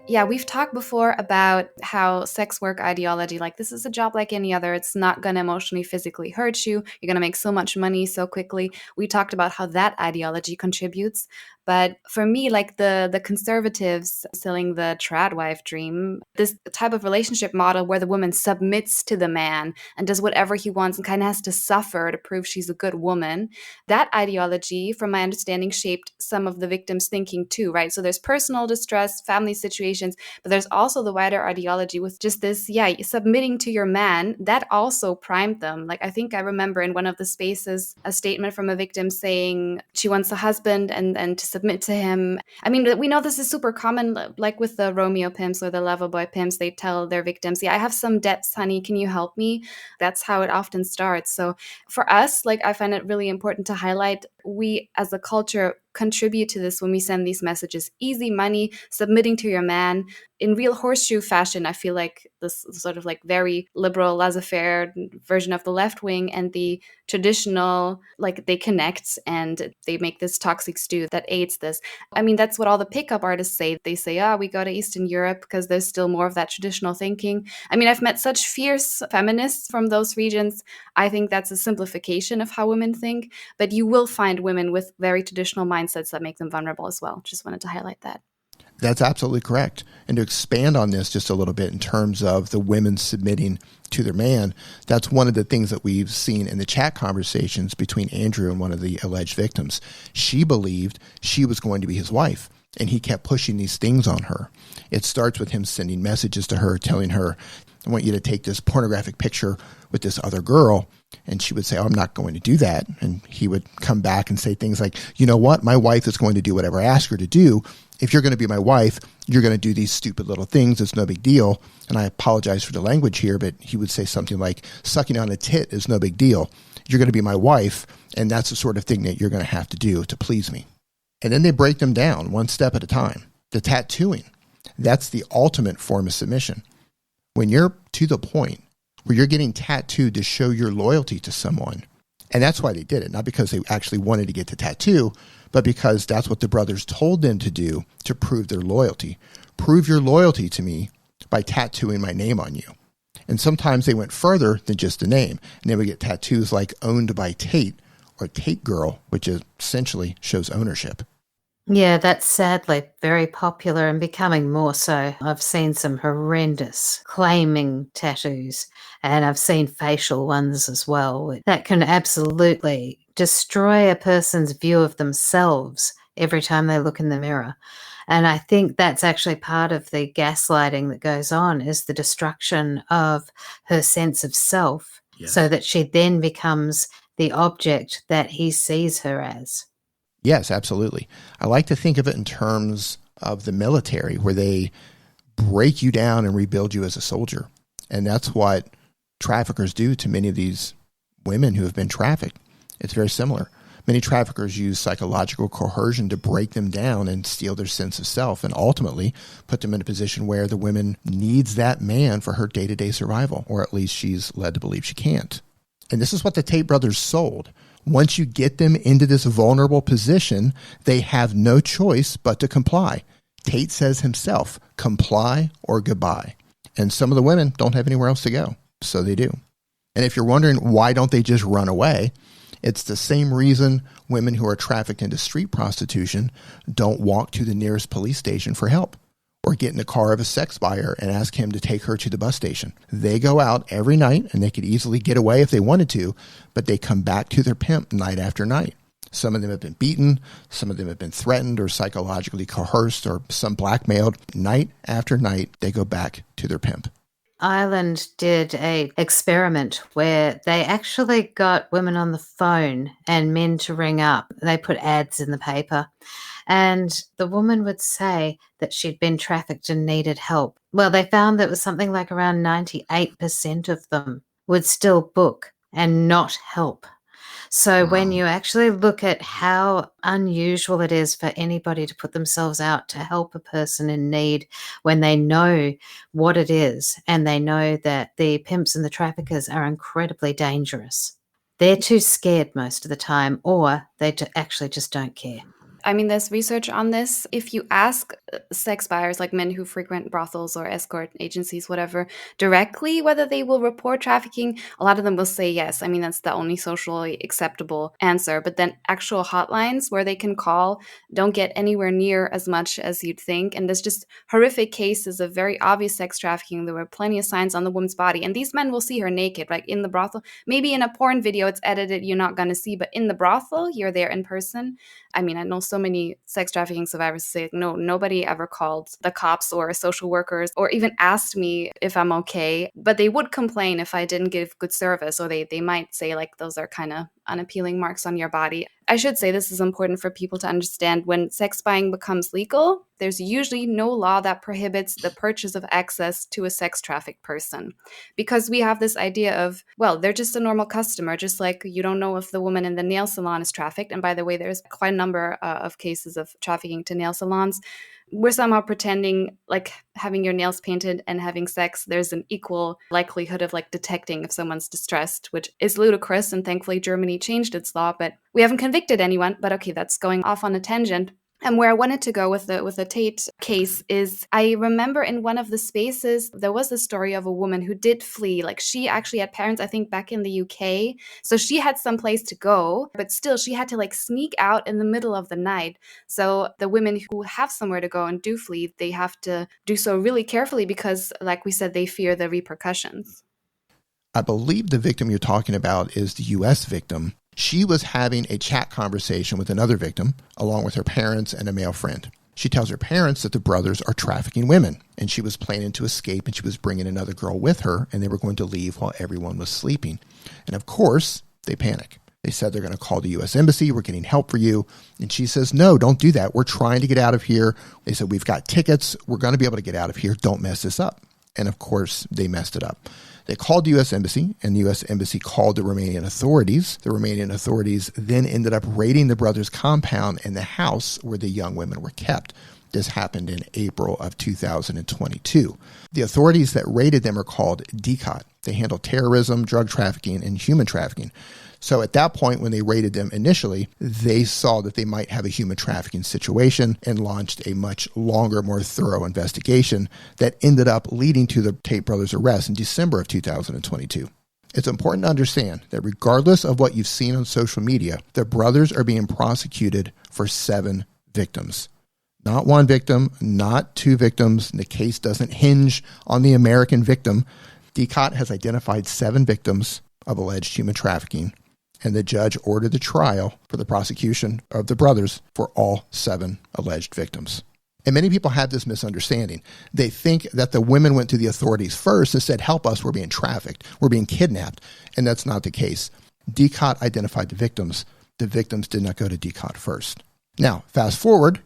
Yeah, we've talked before about how sex work ideology, like this is a job like any other. It's not going to emotionally, physically hurt you. You're going to make so much money so quickly. We talked about how that ideology contributes. But for me, like the conservatives selling the trad wife dream, this type of relationship model where the woman submits to the man and does whatever he wants and kind of has to suffer to prove she's a good woman, that ideology, from my understanding, shaped some of the victims' thinking too, right? So there's personal distress, family situations, but there's also the wider ideology with just this, submitting to your man. That also primed them. Like I think I remember in one of the spaces, a statement from a victim saying she wants a husband and to submit to him. I mean, we know this is super common, like with the Romeo pimps or the lover boy pimps, they tell their victims, I have some debts, honey, can you help me? That's how it often starts. So for us, like I find it really important to highlight, we as a culture contribute to this when we send these messages. Easy money, submitting to your man. In real horseshoe fashion, I feel like this sort of like very liberal, laissez-faire version of the left wing and the traditional, like they connect and they make this toxic stew that aids this. I mean, that's what all the pickup artists say. They say, we go to Eastern Europe because there's still more of that traditional thinking. I mean, I've met such fierce feminists from those regions. I think that's a simplification of how women think, but you will find women with very traditional mindsets that make them vulnerable as well. Just wanted to highlight that. That's absolutely correct. And to expand on this just a little bit in terms of the women submitting to their man, that's one of the things that we've seen in the chat conversations between Andrew and one of the alleged victims. She believed she was going to be his wife, and he kept pushing these things on her. It starts with him sending messages to her, telling her, I want you to take this pornographic picture with this other girl. And she would say, I'm not going to do that. And he would come back and say things like, you know what? My wife is going to do whatever I ask her to do. If you're going to be my wife, you're going to do these stupid little things. It's no big deal. And I apologize for the language here, but he would say something like, sucking on a tit is no big deal. You're going to be my wife, and that's the sort of thing that you're going to have to do to please me. And then they break them down one step at a time. The tattooing, that's the ultimate form of submission. When you're to the point where you're getting tattooed to show your loyalty to someone. And that's why they did it. Not because they actually wanted to get the tattoo, but because that's what the brothers told them to do to prove their loyalty. Prove your loyalty to me by tattooing my name on you. And sometimes they went further than just the name. And they would get tattoos like owned by Tate or Tate Girl, which essentially shows ownership. Yeah, that's sadly very popular and becoming more so. I've seen some horrendous claiming tattoos, and I've seen facial ones as well. That can absolutely destroy a person's view of themselves every time they look in the mirror. And I think that's actually part of the gaslighting that goes on, is the destruction of her sense of self, so that she then becomes the object that he sees her as. Yes, absolutely. I like to think of it in terms of the military, where they break you down and rebuild you as a soldier. And that's what traffickers do to many of these women who have been trafficked. It's very similar. Many traffickers use psychological coercion to break them down and steal their sense of self, and ultimately put them in a position where the woman needs that man for her day-to-day survival, or at least she's led to believe she can't. And this is what the Tate brothers sold. Once you get them into this vulnerable position, they have no choice but to comply. Tate says himself, comply or goodbye. And some of the women don't have anywhere else to go, so they do. And if you're wondering why don't they just run away, it's the same reason women who are trafficked into street prostitution don't walk to the nearest police station for help or get in the car of a sex buyer and ask him to take her to the bus station. They go out every night, and they could easily get away if they wanted to, but they come back to their pimp night after night. Some of them have been beaten, some of them have been threatened or psychologically coerced, or some blackmailed. Night after night, they go back to their pimp. Ireland did a experiment where they actually got women on the phone and men to ring up. They put ads in the paper, and the woman would say that she'd been trafficked and needed help. Well, they found that it was something like around 98% of them would still book and not help. So when you actually look at how unusual it is for anybody to put themselves out to help a person in need when they know what it is and they know that the pimps and the traffickers are incredibly dangerous, they're too scared most of the time, or they actually just don't care. I mean, there's research on this. If you ask sex buyers, like men who frequent brothels or escort agencies, whatever, directly whether they will report trafficking, a lot of them will say yes. I mean, that's the only socially acceptable answer. But then actual hotlines where they can call don't get anywhere near as much as you'd think. And there's just horrific cases of very obvious sex trafficking. There were plenty of signs on the woman's body. And these men will see her naked, like in the brothel. Maybe in a porn video, it's edited, you're not going to see. But in the brothel, you're there in person. I mean, I know so many sex trafficking survivors say, no, nobody ever called the cops or social workers or even asked me if I'm okay. But they would complain if I didn't give good service, or they might say, like, those are kind of unappealing marks on your body. I should say this is important for people to understand. When sex buying becomes legal, there's usually no law that prohibits the purchase of access to a sex trafficked person. Because we have this idea of, well, they're just a normal customer, just like you don't know if the woman in the nail salon is trafficked. And by the way, there's quite a number of cases of trafficking to nail salons. We're somehow pretending like having your nails painted and having sex, there's an equal likelihood of like detecting if someone's distressed, which is ludicrous. And thankfully, Germany changed its law, but we haven't convicted anyone. But okay, that's going off on a tangent. And where I wanted to go with the Tate case is, I remember in one of the spaces, there was a story of a woman who did flee. Like, she actually had parents, I think, back in the UK. So she had some place to go, but still she had to like sneak out in the middle of the night. So the women who have somewhere to go and do flee, they have to do so really carefully because, like we said, they fear the repercussions. I believe the victim you're talking about is the U.S. victim. She was having a chat conversation with another victim, along with her parents and a male friend. She tells her parents that the brothers are trafficking women, and she was planning to escape, and she was bringing another girl with her, and they were going to leave while everyone was sleeping. And of course, they panic. They said they're going to call the U.S. Embassy. We're getting help for you. And she says, no, don't do that. We're trying to get out of here. They said, we've got tickets. We're going to be able to get out of here. Don't mess this up. And of course, they messed it up. They called the U.S. Embassy, and the U.S. Embassy called the Romanian authorities. The Romanian authorities then ended up raiding the brothers' compound and the house where the young women were kept. This happened in April of 2022. The authorities that raided them are called DCOT. They handle terrorism, drug trafficking, and human trafficking. So at that point, when they raided them initially, they saw that they might have a human trafficking situation and launched a much longer, more thorough investigation that ended up leading to the Tate brothers' arrest in December of 2022. It's important to understand that regardless of what you've seen on social media, the brothers are being prosecuted for 7 victims. Not 1 victim, not 2 victims. The case doesn't hinge on the American victim. DCOT has identified 7 victims of alleged human trafficking, and the judge ordered the trial for the prosecution of the brothers for all 7 alleged victims. And many people have this misunderstanding. They think that the women went to the authorities first and said, help us, we're being trafficked, we're being kidnapped. And that's not the case. DCOT identified the victims. The victims did not go to DCOT first. Now, fast forward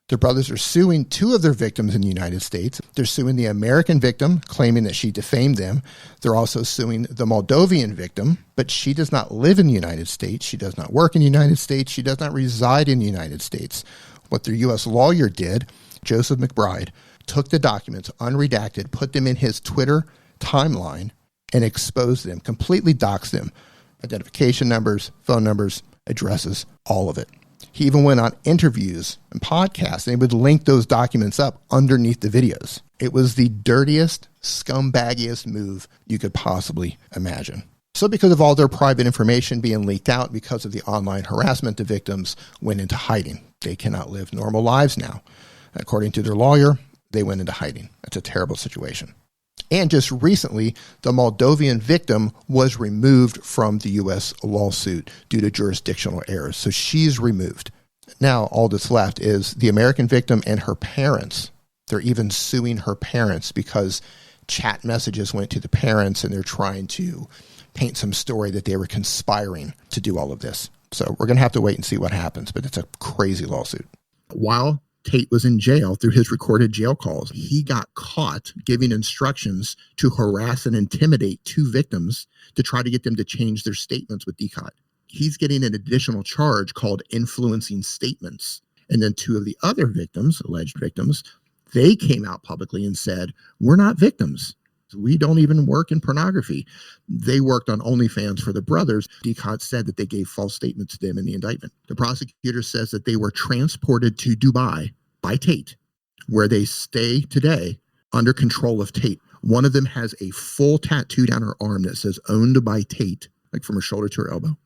The brothers are suing two of their victims in the United States. They're suing the American victim, claiming that she defamed them. They're also suing the Moldovan victim, but she does not live in the United States. She does not work in the United States. She does not reside in the United States. What their U.S. lawyer did, Joseph McBride, took the documents, unredacted, put them in his Twitter timeline, and exposed them, completely doxed them. Identification numbers, phone numbers, addresses, all of it. He even went on interviews and podcasts, and he would link those documents up underneath the videos. It was the dirtiest, scumbaggiest move you could possibly imagine. So because of all their private information being leaked out, because of the online harassment, the victims went into hiding. They cannot live normal lives now. According to their lawyer, they went into hiding. That's a terrible situation. And just recently, the Moldovan victim was removed from the U.S. lawsuit due to jurisdictional errors. So she's removed. Now, all that's left is the American victim and her parents. They're even suing her parents because chat messages went to the parents, and they're trying to paint some story that they were conspiring to do all of this. So we're going to have to wait and see what happens, but it's a crazy lawsuit. While Tate was in jail, through his recorded jail calls, he got caught giving instructions to harass and intimidate two victims to try to get them to change their statements with DCOT. He's getting an additional charge called influencing statements. And then two of the other victims, alleged victims, they came out publicly and said, we're not victims. We don't even work in pornography. They worked on OnlyFans for the brothers. DCOT said that they gave false statements to them in the indictment. The prosecutor says that they were transported to Dubai by Tate, where they stay today under control of Tate. One of them has a full tattoo down her arm that says owned by Tate, like from her shoulder to her elbow.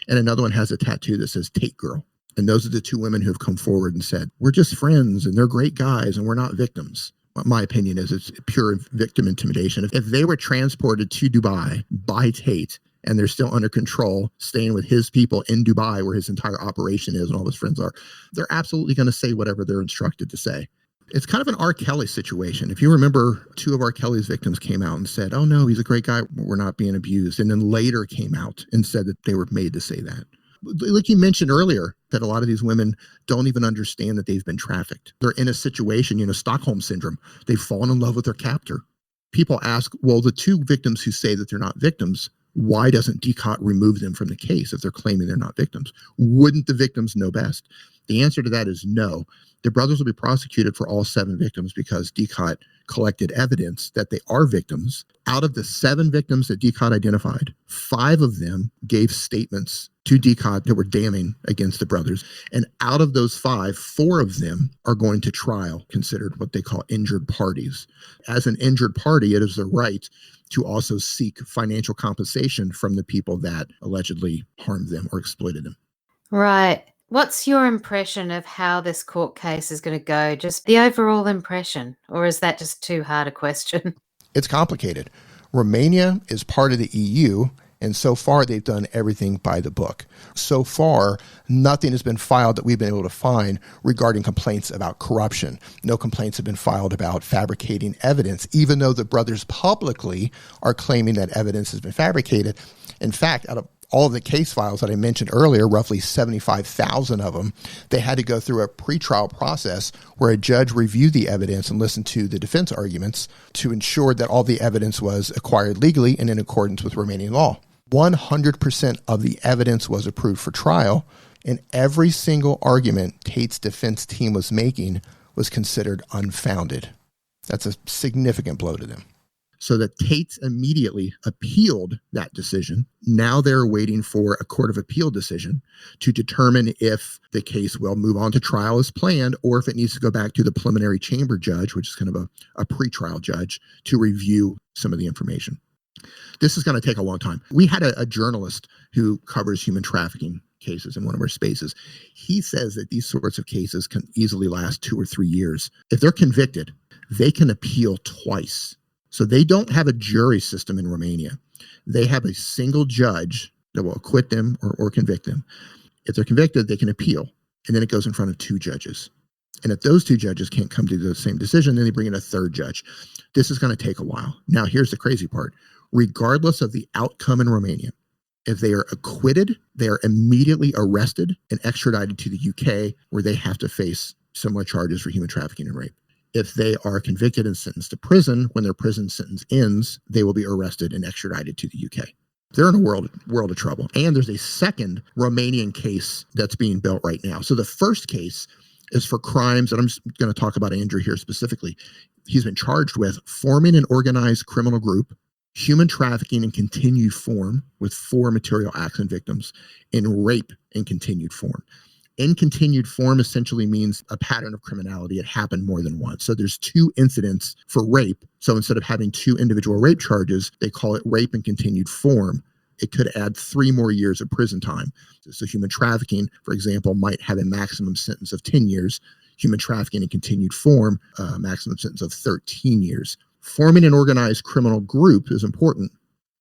And another one has a tattoo that says Tate Girl. And those are the two women who have come forward and said, we're just friends and they're great guys and we're not victims. My opinion is it's pure victim intimidation. If they were transported to Dubai by Tate and they're still under control, staying with his people in Dubai where his entire operation is and all his friends are, they're absolutely going to say whatever they're instructed to say. It's kind of an R. Kelly situation. If you remember, two of R. Kelly's victims came out and said, oh no, he's a great guy, we're not being abused. And then later came out and said that they were made to say that. Like you mentioned earlier, that a lot of these women don't even understand that they've been trafficked. They're in a situation, Stockholm syndrome. They've fallen in love with their captor. People ask, well, the two victims who say that they're not victims, why doesn't DCOT remove them from the case if they're claiming they're not victims? Wouldn't the victims know best? The answer to that is no. The brothers will be prosecuted for all 7 victims because DCOT collected evidence that they are victims. Out of the 7 victims that DCOT identified, 5 of them gave statements to DCOT that were damning against the brothers. And out of those 5, 4 of them are going to trial, considered what they call injured parties. As an injured party, it is their right to also seek financial compensation from the people that allegedly harmed them or exploited them. Right. What's your impression of how this court case is going to go? Just the overall impression, or is that just too hard a question? It's complicated. Romania is part of the EU, and so far they've done everything by the book. So far, nothing has been filed that we've been able to find regarding complaints about corruption. No complaints have been filed about fabricating evidence, even though the brothers publicly are claiming that evidence has been fabricated. In fact, out of all of the case files that I mentioned earlier, roughly 75,000 of them, they had to go through a pretrial process where a judge reviewed the evidence and listened to the defense arguments to ensure that all the evidence was acquired legally and in accordance with Romanian law. 100% of the evidence was approved for trial, and every single argument Tate's defense team was making was considered unfounded. That's a significant blow to them. So that Tate immediately appealed that decision. Now they're waiting for a court of appeal decision to determine if the case will move on to trial as planned or if it needs to go back to the preliminary chamber judge, which is kind of a pretrial judge, to review some of the information. This is going to take a long time. We had a journalist who covers human trafficking cases in one of our spaces. He says that these sorts of cases can easily last 2 or 3 years. If they're convicted, they can appeal twice. So they don't have a jury system in Romania. They have a single judge that will acquit them or convict them. If they're convicted, they can appeal. And then it goes in front of 2 judges. And if those 2 judges can't come to the same decision, then they bring in a 3rd judge. This is going to take a while. Now, here's the crazy part. Regardless of the outcome in Romania, if they are acquitted, they are immediately arrested and extradited to the UK, where they have to face similar charges for human trafficking and rape. If they are convicted and sentenced to prison, when their prison sentence ends, they will be arrested and extradited to the UK. They're in a world of trouble. And there's a second Romanian case that's being built right now. So the first case is for crimes, and I'm just going to talk about Andrew here specifically. He's been charged with forming an organized criminal group, human trafficking in continued form with 4 material acts and victims, and rape in continued form. In continued form essentially means a pattern of criminality. It happened more than once. So there's 2 incidents for rape. So instead of having 2 individual rape charges, they call it rape in continued form. It could add 3 more years of prison time. So human trafficking, for example, might have a maximum sentence of 10 years. Human trafficking in continued form, maximum sentence of 13 years. Forming an organized criminal group is important.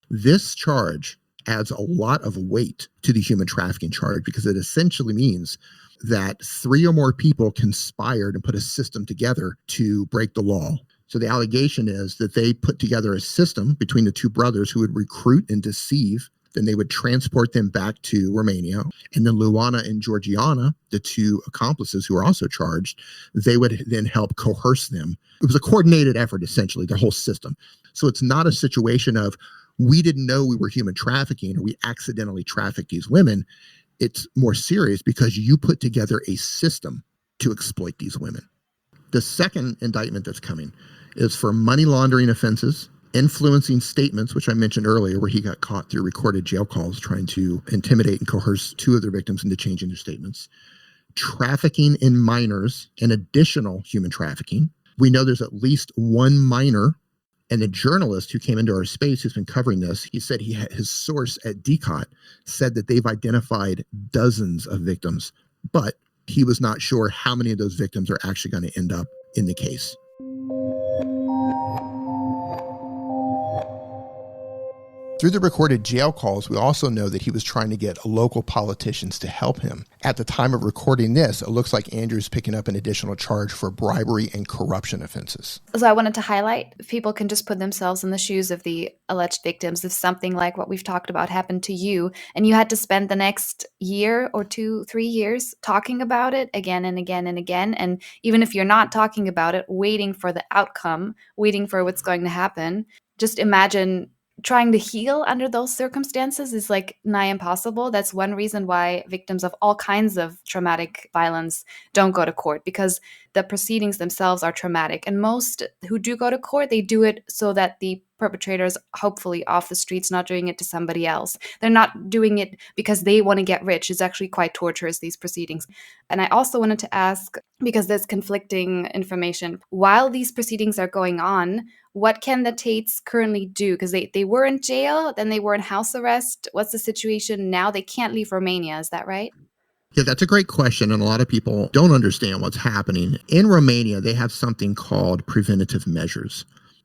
This charge adds a lot of weight to the human trafficking charge because it essentially means that 3 or more people conspired and put a system together to break the law. So the allegation is that they put together a system between the 2 brothers who would recruit and deceive. Then they would transport them back to Romania. And then Luana and Georgiana, the 2 accomplices who are also charged, they would then help coerce them. It was a coordinated effort, essentially, the whole system. So it's not a situation of, we didn't know we were human trafficking or we accidentally trafficked these women. It's more serious because you put together a system to exploit these women. The second indictment that's coming is for money laundering offenses, influencing statements, which I mentioned earlier, where he got caught through recorded jail calls trying to intimidate and coerce 2 of their victims into changing their statements, trafficking in minors, and additional human trafficking. We know there's at least 1 minor. And the journalist who came into our space who's been covering this, he said his source at DCOT said that they've identified dozens of victims, but he was not sure how many of those victims are actually going to end up in the case. Through the recorded jail calls, we also know that he was trying to get local politicians to help him. At the time of recording this, it looks like Andrew's picking up an additional charge for bribery and corruption offenses. So I wanted to highlight, if people can just put themselves in the shoes of the alleged victims. If something like what we've talked about happened to you, and you had to spend the next year or 2, 3 years talking about it again and again and again, and even if you're not talking about it, waiting for the outcome, waiting for what's going to happen, just imagine trying to heal under those circumstances is like nigh impossible. That's one reason why victims of all kinds of traumatic violence don't go to court, because the proceedings themselves are traumatic. And most who do go to court, they do it so that the perpetrators, hopefully off the streets, not doing it to somebody else. They're not doing it because they want to get rich. It's actually quite torturous, these proceedings. And I also wanted to ask, because there's conflicting information, while these proceedings are going on, what can the Tates currently do? Because they were in jail, then they were in house arrest. What's the situation now? They can't leave Romania, is that right? Yeah, that's a great question, and a lot of people don't understand what's happening. In Romania, they have something called preventative measures.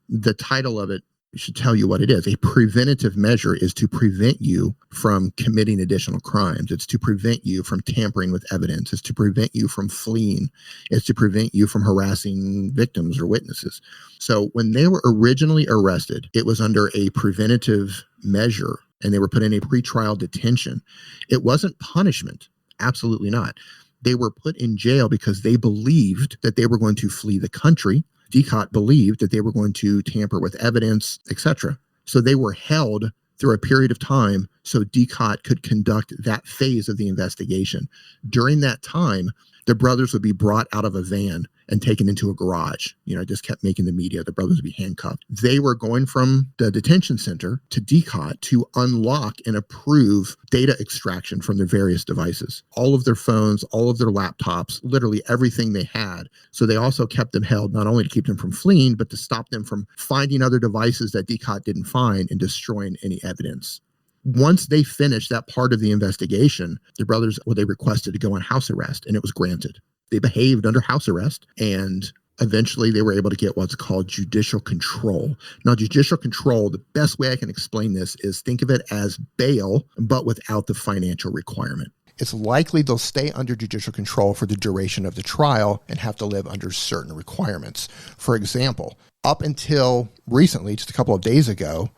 The title of it should tell you what it is. A preventative measure is to prevent you from committing additional crimes. It's to prevent you from tampering with evidence. It's to prevent you from fleeing. It's to prevent you from harassing victims or witnesses. So when they were originally arrested, it was under a preventative measure, and they were put in a pretrial detention. It wasn't punishment. Absolutely not. They were put in jail because they believed that they were going to flee the country. DCOT believed that they were going to tamper with evidence, etc. So they were held through a period of time so DCOT could conduct that phase of the investigation. During that time, the brothers would be brought out of a van and taken into a garage. I just kept making the media. The brothers would be handcuffed. They were going from the detention center to DCOT to unlock and approve data extraction from their various devices. All of their phones, all of their laptops, literally everything they had. So they also kept them held, not only to keep them from fleeing, but to stop them from finding other devices that DCOT didn't find and destroying any evidence. Once they finished that part of the investigation, the brothers, they requested to go on house arrest, and it was granted. They behaved under house arrest, and eventually they were able to get what's called judicial control. Now, judicial control, the best way I can explain this is think of it as bail, but without the financial requirement. It's likely they'll stay under judicial control for the duration of the trial and have to live under certain requirements. For example, up until recently, just a couple of days ago,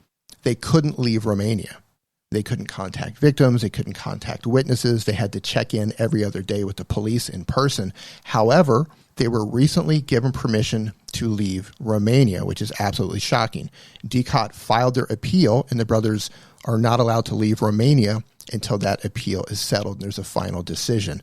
they couldn't leave Romania. They couldn't contact victims. They couldn't contact witnesses. They had to check in every other day with the police in person. However, They were recently given permission to leave Romania, which is absolutely shocking. Tate filed their appeal, and the brothers are not allowed to leave Romania until that appeal is settled and there's a final decision.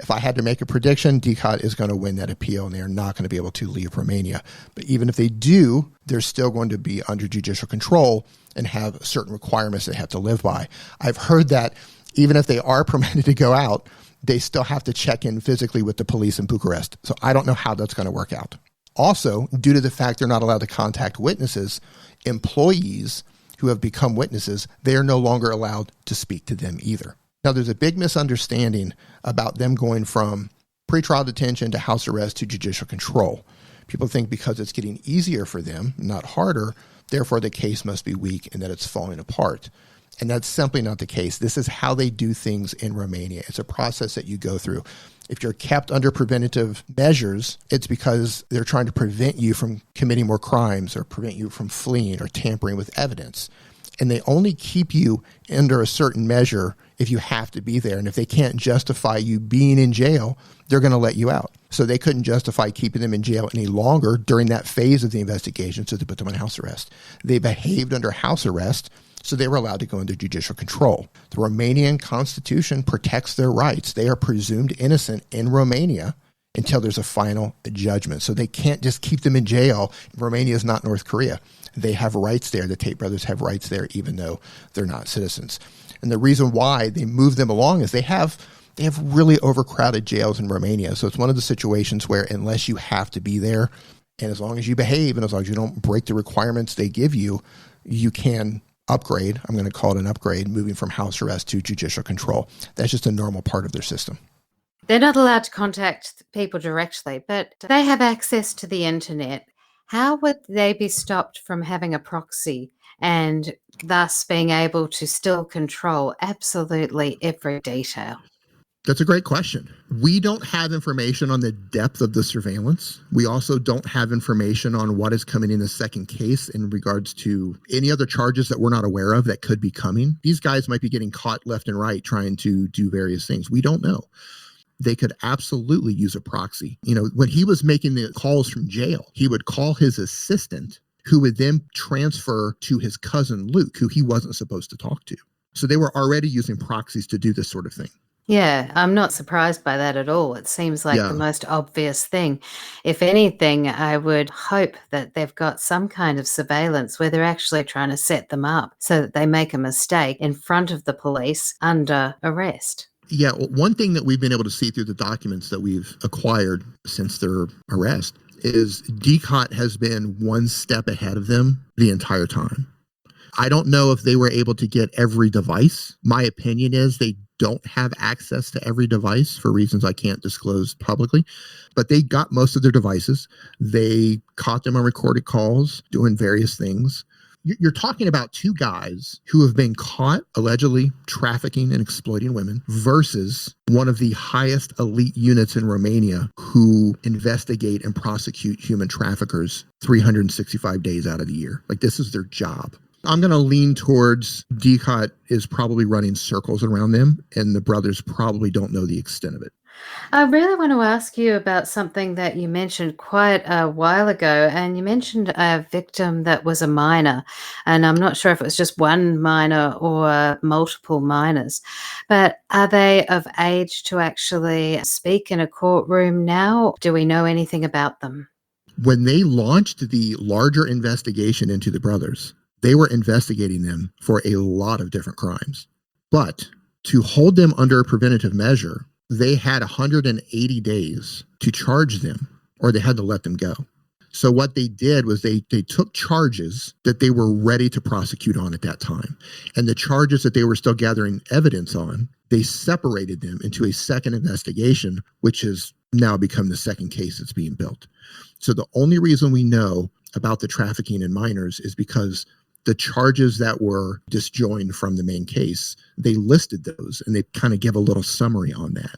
If I had to make a prediction, Tate is going to win that appeal, and they are not going to be able to leave Romania. But even if they do, they're still going to be under judicial control and have certain requirements they have to live by. I've heard that even if they are permitted to go out, they still have to check in physically with the police in Bucharest. So I don't know how that's going to work out. Also, due to the fact they're not allowed to contact witnesses, employees who have become witnesses, they are no longer allowed to speak to them either. Now, there's a big misunderstanding about them going from pretrial detention to house arrest to judicial control. People think because it's getting easier for them, not harder, therefore the case must be weak and that it's falling apart. And that's simply not the case. This is how they do things in Romania. It's a process that you go through. If you're kept under preventative measures, it's because they're trying to prevent you from committing more crimes or prevent you from fleeing or tampering with evidence. And they only keep you under a certain measure if you have to be there. And if they can't justify you being in jail, they're going to let you out. So they couldn't justify keeping them in jail any longer during that phase of the investigation, so they put them on house arrest. They behaved under house arrest, so they were allowed to go under judicial control. The Romanian constitution protects their rights. They are presumed innocent in Romania until there's a final judgment. So they can't just keep them in jail. Romania is not North Korea. They have rights there. The Tate brothers have rights there, even though they're not citizens. And the reason why they move them along is they have really overcrowded jails in Romania. So it's one of the situations where unless you have to be there, and as long as you behave and as long as you don't break the requirements they give you, you can upgrade. I'm going to call it an upgrade, moving from house arrest to judicial control. That's just a normal part of their system. They're not allowed to contact people directly, but they have access to the internet. How would they be stopped from having a proxy and thus being able to still control absolutely every detail? That's a great question. We don't have information on the depth of the surveillance. We also don't have information on what is coming in the second case in regards to any other charges that we're not aware of that could be coming. These guys might be getting caught left and right trying to do various things. We don't know. They could absolutely use a proxy. You know, when he was making the calls from jail, he would call his assistant, who would then transfer to his cousin Luke, who he wasn't supposed to talk to. So they were already using proxies to do this sort of thing. Yeah, I'm not surprised by that at all. It seems like the most obvious thing. If anything, I would hope that they've got some kind of surveillance where they're actually trying to set them up so that they make a mistake in front of the police under arrest. Yeah, one thing that we've been able to see through the documents that we've acquired since their arrest is Tate has been one step ahead of them the entire time. I don't know if they were able to get every device. My opinion is they don't have access to every device for reasons I can't disclose publicly, but they got most of their devices. They caught them on recorded calls doing various things. You're talking about two guys who have been caught allegedly trafficking and exploiting women versus one of the highest elite units in Romania who investigate and prosecute human traffickers 365 days out of the year. Like, this is their job. I'm going to lean towards Tate is probably running circles around them, and the brothers probably don't know the extent of it. I really want to ask you about something that you mentioned quite a while ago, and you mentioned a victim that was a minor, and I'm not sure if it was just one minor or multiple minors, but are they of age to actually speak in a courtroom now? Do we know anything about them? When they launched the larger investigation into the brothers, they were investigating them for a lot of different crimes. But to hold them under a preventative measure, they had 180 days to charge them, or they had to let them go. So what they did was they took charges that they were ready to prosecute on at that time. And the charges that they were still gathering evidence on, they separated them into a second investigation, which has now become the second case that's being built. So the only reason we know about the trafficking in minors is because the charges that were disjoined from the main case, they listed those and they kind of give a little summary on that.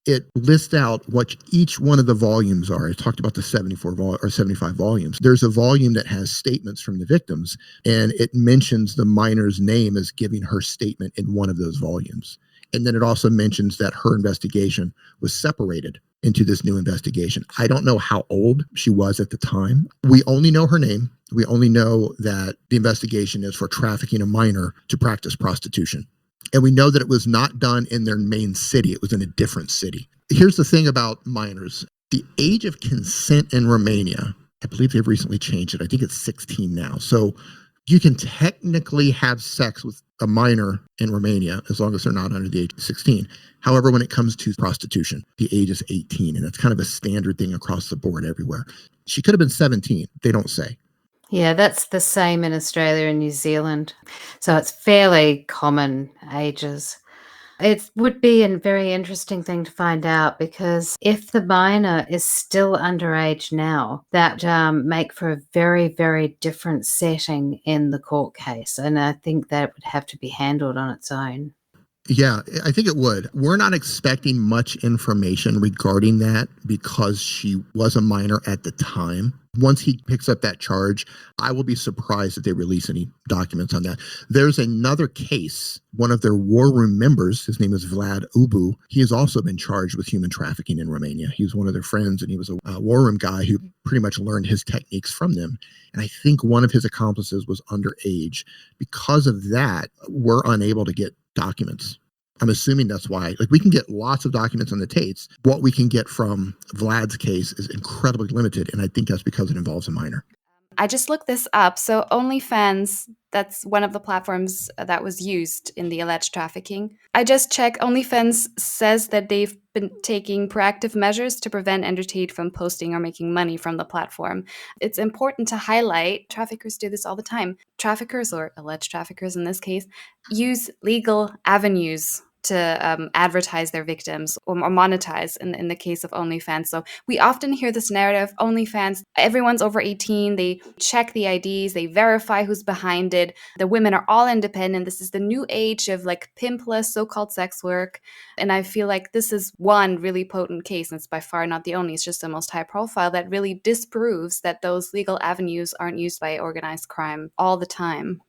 It lists out what each one of the volumes are. I talked about the 75 volumes. There's a volume that has statements from the victims, and it mentions the minor's name as giving her statement in one of those volumes. And then it also mentions that her investigation was separated into this new investigation. I don't know how old she was at the time. We only know her name. We only know that the investigation is for trafficking a minor to practice prostitution. And we know that it was not done in their main city. It was in a different city. Here's the thing about minors. The age of consent in Romania, I believe they've recently changed it. I think it's 16 now. So you can technically have sex with a minor in Romania as long as they're not under the age of 16. However, when it comes to prostitution, the age is 18, and that's kind of a standard thing across the board everywhere. She could have been 17. They don't say. Yeah, that's the same in Australia and New Zealand. So it's fairly common ages. It would be a very interesting thing to find out, because if the minor is still underage now, that make for a very, very different setting in the court case. And I think that would have to be handled on its own. Yeah, I think it would. We're not expecting much information regarding that because she was a minor at the time. Once he picks up that charge, I will be surprised if they release any documents on that. There's another case. One of their war room members, his name is Vlad Ubu. He has also been charged with human trafficking in Romania. He was one of their friends, and he was a war room guy who pretty much learned his techniques from them. And I think one of his accomplices was underage. Because of that, we're unable to get documents. I'm assuming that's why. Like, we can get lots of documents on the Tates. What we can get from Vlad's case is incredibly limited, and I think that's because it involves a minor. I just looked this up. So OnlyFans, that's one of the platforms that was used in the alleged trafficking. I just checked. OnlyFans says that they've been taking proactive measures to prevent Andrew Tate from posting or making money from the platform. It's important to highlight traffickers do this all the time. Traffickers, or alleged traffickers in this case, use legal avenues to advertise their victims or monetize in the case of OnlyFans. So we often hear this narrative, OnlyFans, everyone's over 18, they check the IDs, they verify who's behind it. The women are all independent. This is the new age of like pimpless so-called sex work. And I feel like this is one really potent case, and it's by far not the only, it's just the most high profile, that really disproves that those legal avenues aren't used by organized crime all the time.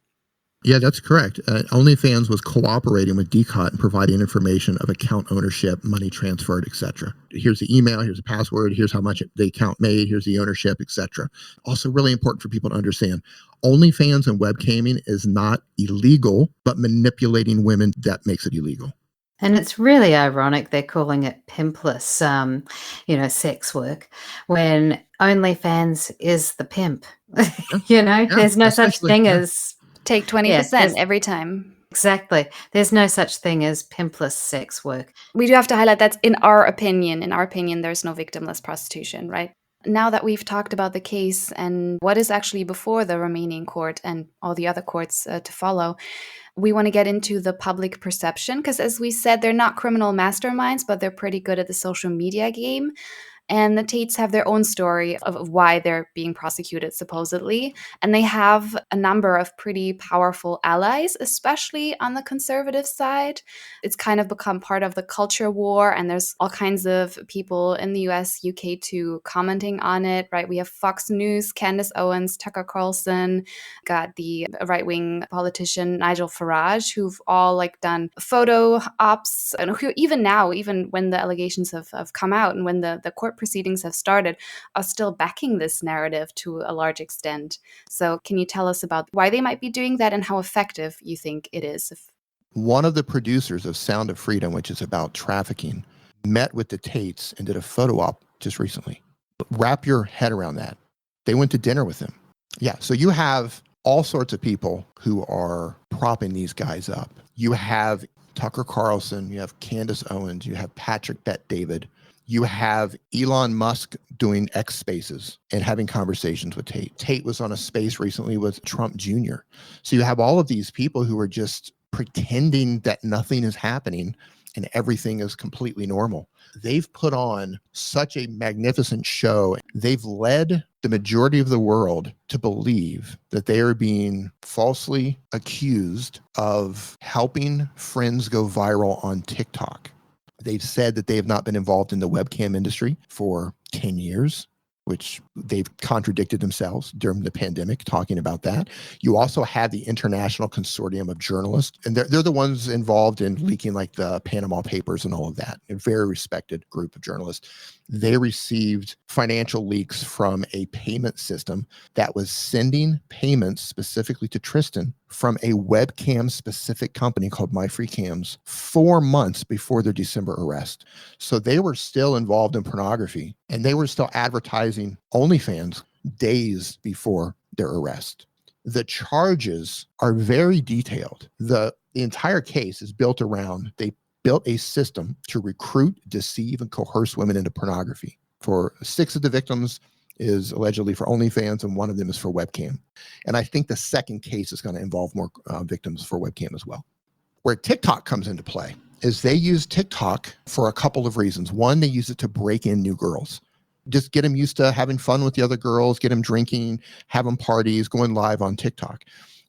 Yeah, that's correct. OnlyFans was cooperating with DCOT and providing information of account ownership, money transferred, etc. Here's the email, here's the password, here's how much the account made, here's the ownership, etc. Also really important for people to understand, OnlyFans and webcamming is not illegal, but manipulating women, that makes it illegal. And it's really ironic they're calling it pimpless, sex work, when OnlyFans is the pimp. There's no such thing as... Take 20% every time. Exactly. There's no such thing as pimpless sex work. We do have to highlight that's in our opinion. In our opinion, there's no victimless prostitution, right? Now that we've talked about the case and what is actually before the Romanian court and all the other courts to follow, we want to get into the public perception, because as we said, they're not criminal masterminds, but they're pretty good at the social media game. And the Tates have their own story of why they're being prosecuted, supposedly. And they have a number of pretty powerful allies, especially on the conservative side. It's kind of become part of the culture war, and there's all kinds of people in the US, UK too, commenting on it, right? We have Fox News, Candace Owens, Tucker Carlson, got the right-wing politician Nigel Farage, who've all done photo ops, and who even now, even when the allegations have come out and when the court proceedings have started, are still backing this narrative to a large extent. So can you tell us about why they might be doing that and how effective you think it is? One of the producers of Sound of Freedom, which is about trafficking, met with the Tates and did a photo op just recently. Wrap your head around that. They went to dinner with him. Yeah, so you have all sorts of people who are propping these guys up. You have Tucker Carlson, you have Candace Owens, you have Patrick Bet-David, you have Elon Musk doing X Spaces and having conversations with Tate. Tate was on a space recently with Trump Jr. So you have all of these people who are just pretending that nothing is happening and everything is completely normal. They've put on such a magnificent show. They've led the majority of the world to believe that they are being falsely accused of helping friends go viral on TikTok. They've said that they have not been involved in the webcam industry for 10 years. which they've contradicted themselves during the pandemic, talking about that. You also have the International Consortium of Journalists, and they're the ones involved in leaking like the Panama Papers and all of that. A very respected group of journalists. They received financial leaks from a payment system that was sending payments specifically to Tristan from a webcam specific company called MyFreeCams 4 months before their December arrest. So they were still involved in pornography, and they were still advertising OnlyFans days before their arrest. The charges are very detailed. The entire case is built around, they built a system to recruit, deceive, and coerce women into pornography. For 6 of the victims is allegedly for OnlyFans, and 1 of them is for Webcam. And I think the second case is going to involve more victims for Webcam as well. Where TikTok comes into play is they use TikTok for a couple of reasons. One, they use it to break in new girls. Just get them used to having fun with the other girls, get them drinking, having parties, going live on TikTok.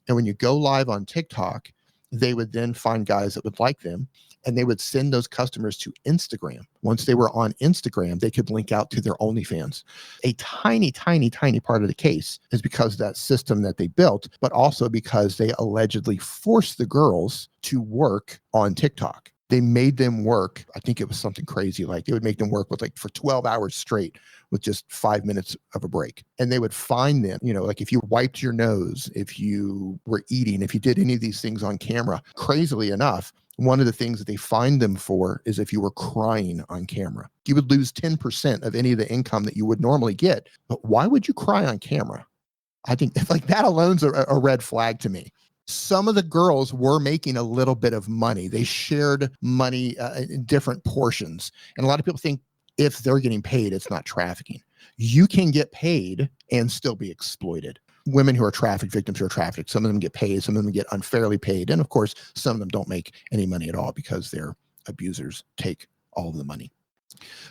And when you go live on TikTok, they would then find guys that would like them, and they would send those customers to Instagram. Once they were on Instagram, they could link out to their OnlyFans. A tiny, tiny, tiny part of the case is because of that system that they built, but also because they allegedly forced the girls to work on TikTok. They made them work. I think it was something crazy. Like they would make them work with like for 12 hours straight with just 5 minutes of a break. And they would find them, like if you wiped your nose, if you were eating, if you did any of these things on camera, crazily enough, one of the things that they find them for is if you were crying on camera. You would lose 10% of any of the income that you would normally get. But why would you cry on camera? I think like that alone's a red flag to me. Some of the girls were making a little bit of money. They shared money in different portions. And a lot of people think if they're getting paid, it's not trafficking. You can get paid and still be exploited. Women who are trafficked, victims who are trafficked, some of them get paid, some of them get unfairly paid. And of course, some of them don't make any money at all because their abusers take all of the money.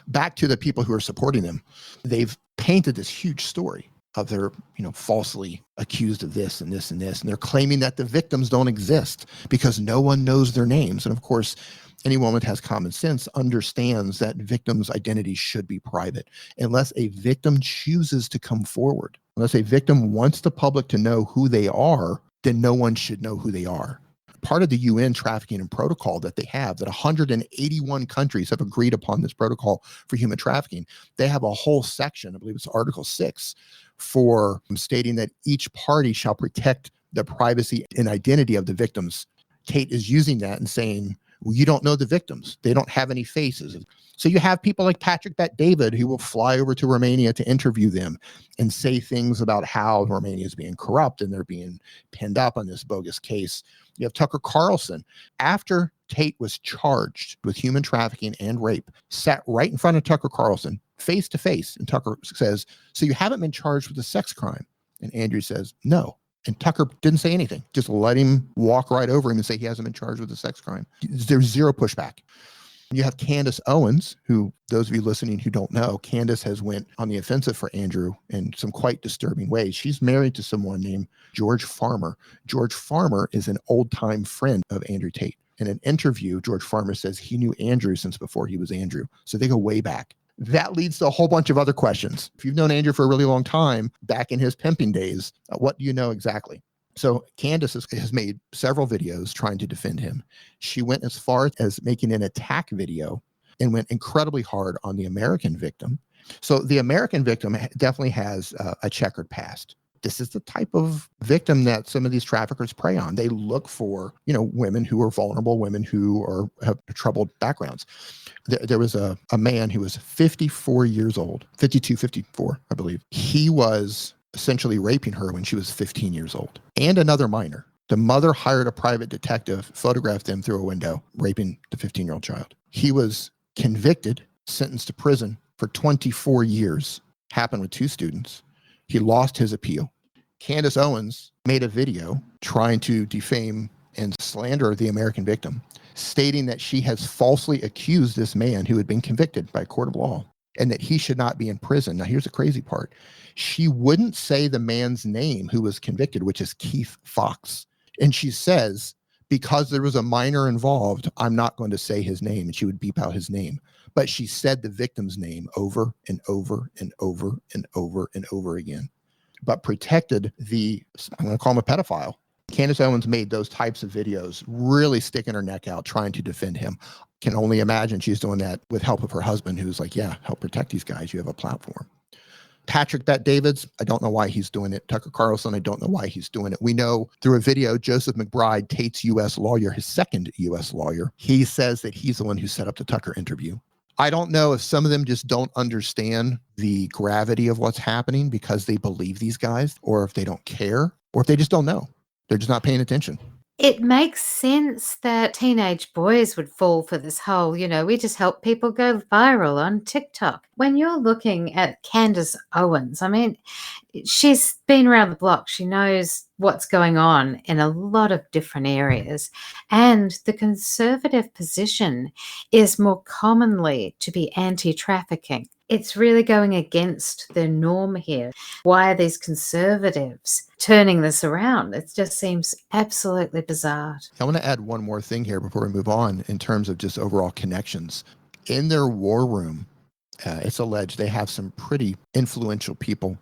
Back to the people who are supporting them. They've painted this huge story of they're, falsely accused of this and this and this. And they're claiming that the victims don't exist because no one knows their names. And of course, any woman that has common sense understands that victims' identities should be private unless a victim chooses to come forward. Unless a victim wants the public to know who they are, then no one should know who they are. Part of the UN trafficking and protocol that they have, that 181 countries have agreed upon this protocol for human trafficking. They have a whole section, I believe it's Article 6, for stating that each party shall protect the privacy and identity of the victims. Tate is using that and saying, well, you don't know the victims. They don't have any faces. So you have people like Patrick Bet-David who will fly over to Romania to interview them and say things about how Romania is being corrupt and they're being pinned up on this bogus case. You have Tucker Carlson, after Tate was charged with human trafficking and rape, sat right in front of Tucker Carlson, face to face. And Tucker says, so you haven't been charged with a sex crime? And Andrew says, no. And Tucker didn't say anything. Just let him walk right over him and say he hasn't been charged with a sex crime. There's zero pushback. You have Candace Owens, who, those of you listening who don't know, Candace has went on the offensive for Andrew in some quite disturbing ways. She's married to someone named George Farmer. George Farmer is an old-time friend of Andrew Tate. In an interview, George Farmer says he knew Andrew since before he was Andrew. So they go way back. That leads to a whole bunch of other questions. If you've known Andrew for a really long time, back in his pimping days, what do you know exactly? So Candace has made several videos trying to defend him. She went as far as making an attack video and went incredibly hard on the American victim. So the American victim definitely has a checkered past. This is the type of victim that some of these traffickers prey on. They look for, women who are vulnerable, women who have troubled backgrounds. There was a man who was 54 years old, 52, 54, I believe. He was essentially raping her when she was 15 years old, and another minor. The mother hired a private detective, photographed them through a window, raping the 15-year-old child. He was convicted, sentenced to prison for 24 years. Happened with 2 students. He lost his appeal. Candace Owens made a video trying to defame and slander the American victim, stating that she has falsely accused this man who had been convicted by a court of law and that he should not be in prison. Now, here's the crazy part. She wouldn't say the man's name who was convicted, which is Keith Fox. And she says, because there was a minor involved, I'm not going to say his name. And she would beep out his name. but she said the victim's name over and over and over and over and over again, but protected I'm going to call him a pedophile. Candace Owens made those types of videos, really sticking her neck out, trying to defend him. Can only imagine she's doing that with help of her husband, who's like, yeah, help protect these guys. You have a platform. Patrick Bet-Davids, I don't know why he's doing it. Tucker Carlson, I don't know why he's doing it. We know through a video, Joseph McBride, Tate's U.S. lawyer, his second U.S. lawyer, he says that he's the one who set up the Tucker interview. I don't know if some of them just don't understand the gravity of what's happening because they believe these guys, or if they don't care, or if they just don't know. They're just not paying attention. It makes sense that teenage boys would fall for this whole, we just help people go viral on TikTok. When you're looking at Candace Owens, I mean, she's been around the block. She knows what's going on in a lot of different areas. And the conservative position is more commonly to be anti-trafficking. It's really going against the norm here. Why are these conservatives turning this around? It just seems absolutely bizarre. I want to add one more thing here before we move on in terms of just overall connections. In their war room, it's alleged they have some pretty influential people.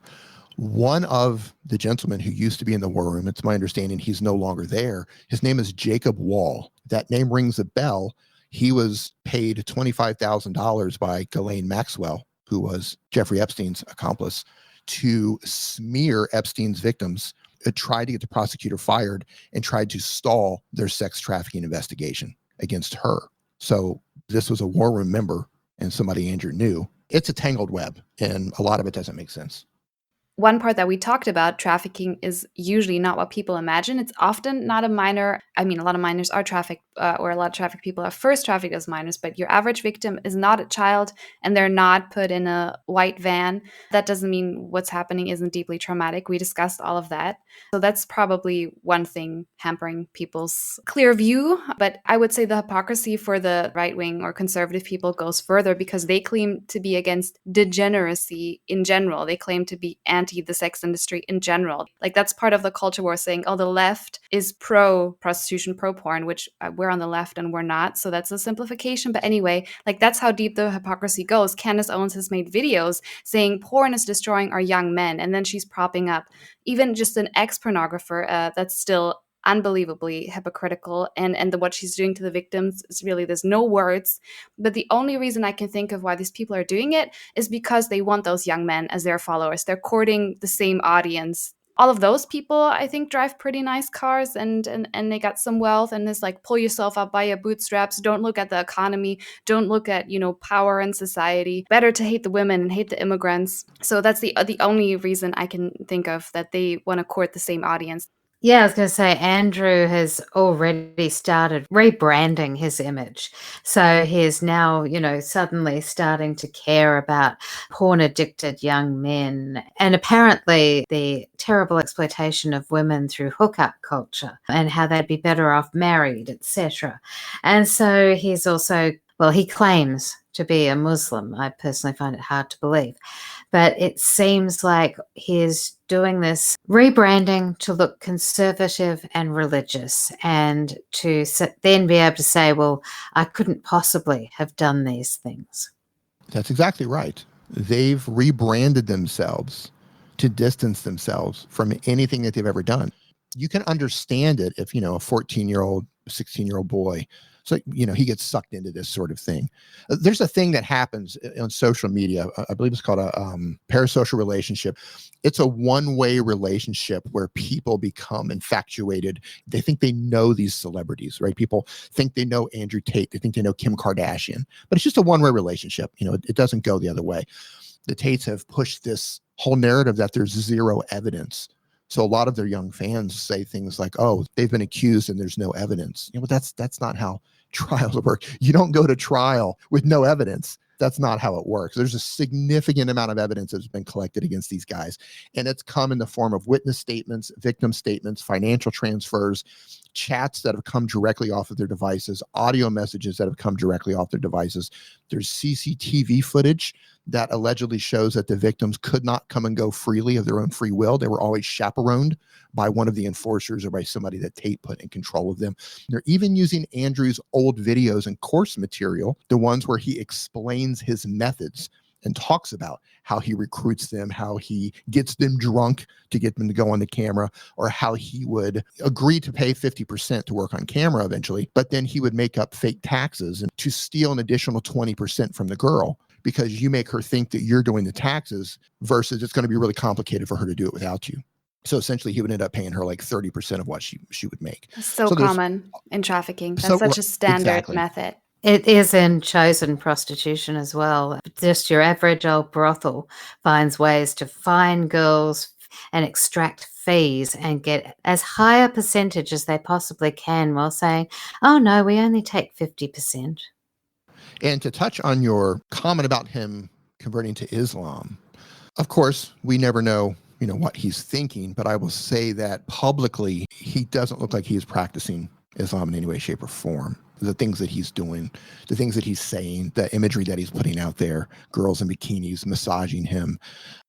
One of the gentlemen who used to be in the war room, it's my understanding he's no longer there. His name is Jacob Wall. That name rings a bell. He was paid $25,000 by Ghislaine Maxwell, who was Jeffrey Epstein's accomplice, to smear Epstein's victims, tried to get the prosecutor fired, and tried to stall their sex trafficking investigation against her. So this was a war room member and somebody Andrew knew. It's a tangled web, and a lot of it doesn't make sense. One part that we talked about, trafficking, is usually not what people imagine. It's often not a minor. I mean, a lot of minors are trafficked, or a lot of trafficked people are first trafficked as minors, but your average victim is not a child, and they're not put in a white van. That doesn't mean what's happening isn't deeply traumatic. We discussed all of that. So that's probably one thing hampering people's clear view. But I would say the hypocrisy for the right-wing or conservative people goes further, because they claim to be against degeneracy in general. They claim to be anti the sex industry in general. Like, that's part of the culture war, saying, oh, the left is pro prostitution, pro porn, which we're on the left and we're not. So that's a simplification. But anyway, like, that's how deep the hypocrisy goes. Candace Owens has made videos saying porn is destroying our young men. And then she's propping up even just an ex-pornographer that's still unbelievably hypocritical, and what she's doing to the victims is really, there's no words. But the only reason I can think of why these people are doing it is because they want those young men as their followers. They're courting the same audience. All of those people, I think, drive pretty nice cars and they got some wealth, and it's like, pull yourself up by your bootstraps. Don't look at the economy. Don't look at, power in society. Better to hate the women and hate the immigrants. So that's the only reason I can think of, that they want to court the same audience. Yeah, I was going to say, Andrew has already started rebranding his image. So he's now, suddenly starting to care about porn-addicted young men, and apparently the terrible exploitation of women through hookup culture and how they'd be better off married, etc. And so he's also, he claims to be a Muslim. I personally find it hard to believe. But it seems like he's doing this rebranding to look conservative and religious, and to then be able to say, well, I couldn't possibly have done these things. That's exactly right. They've rebranded themselves to distance themselves from anything that they've ever done. You can understand it if, a 14-year-old, 16-year-old boy, so, he gets sucked into this sort of thing. There's a thing that happens on social media. I believe it's called a parasocial relationship. It's a one-way relationship where people become infatuated. They think they know these celebrities, right? People think they know Andrew Tate. They think they know Kim Kardashian. But it's just a one-way relationship. It doesn't go the other way. The Tates have pushed this whole narrative that there's zero evidence. So a lot of their young fans say things like, oh, they've been accused and there's no evidence. But that's not how trials work. You don't go to trial with no evidence. That's not how it works. There's a significant amount of evidence that's been collected against these guys. And it's come in the form of witness statements, victim statements, financial transfers, chats that have come directly off of their devices, audio messages that have come directly off their devices. There's CCTV footage that allegedly shows that the victims could not come and go freely of their own free will. They were always chaperoned by one of the enforcers or by somebody that Tate put in control of them. They're even using Andrew's old videos and course material, the ones where he explains his methods and talks about how he recruits them, how he gets them drunk to get them to go on the camera, or how he would agree to pay 50% to work on camera eventually, but then he would make up fake taxes and to steal an additional 20% from the girl because you make her think that you're doing the taxes versus it's going to be really complicated for her to do it without you. So essentially, he would end up paying her like 30% of what she would make. So common in trafficking. That's such a standard method. It is in chosen prostitution as well. Just your average old brothel finds ways to find girls and extract fees and get as high a percentage as they possibly can while saying, oh, no, we only take 50%. And to touch on your comment about him converting to Islam, of course, we never know, what he's thinking, but I will say that publicly, he doesn't look like he is practicing Islam in any way, shape, or form. The things that he's doing, the things that he's saying, the imagery that he's putting out there, girls in bikinis massaging him.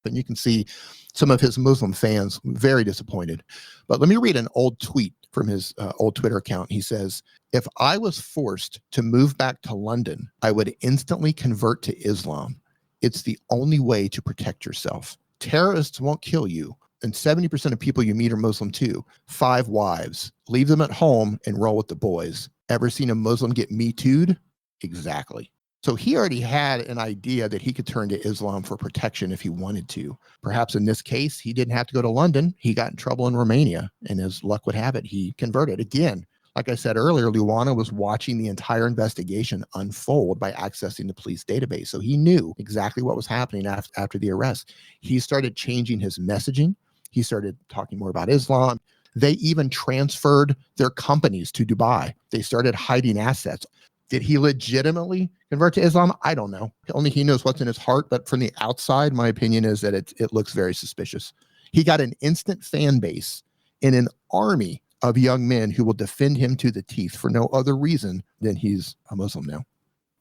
And you can see some of his Muslim fans very disappointed. But let me read an old tweet from his old Twitter account. He says, if I was forced to move back to London, I would instantly convert to Islam. It's the only way to protect yourself. Terrorists won't kill you. And 70% of people you meet are Muslim too. 5 wives. Leave them at home and roll with the boys. Ever seen a Muslim get Me Too'd? Exactly. So he already had an idea that he could turn to Islam for protection if he wanted to. Perhaps in this case, he didn't have to go to London. He got in trouble in Romania, and as luck would have it, he converted. Again, like I said earlier, Luana was watching the entire investigation unfold by accessing the police database. So he knew exactly what was happening after the arrest. He started changing his messaging. He started talking more about Islam. They even transferred their companies to Dubai. They started hiding assets. Did he legitimately convert to Islam? I don't know. Only he knows what's in his heart. But from the outside, my opinion is that it looks very suspicious. He got an instant fan base and an army of young men who will defend him to the teeth for no other reason than he's a Muslim now.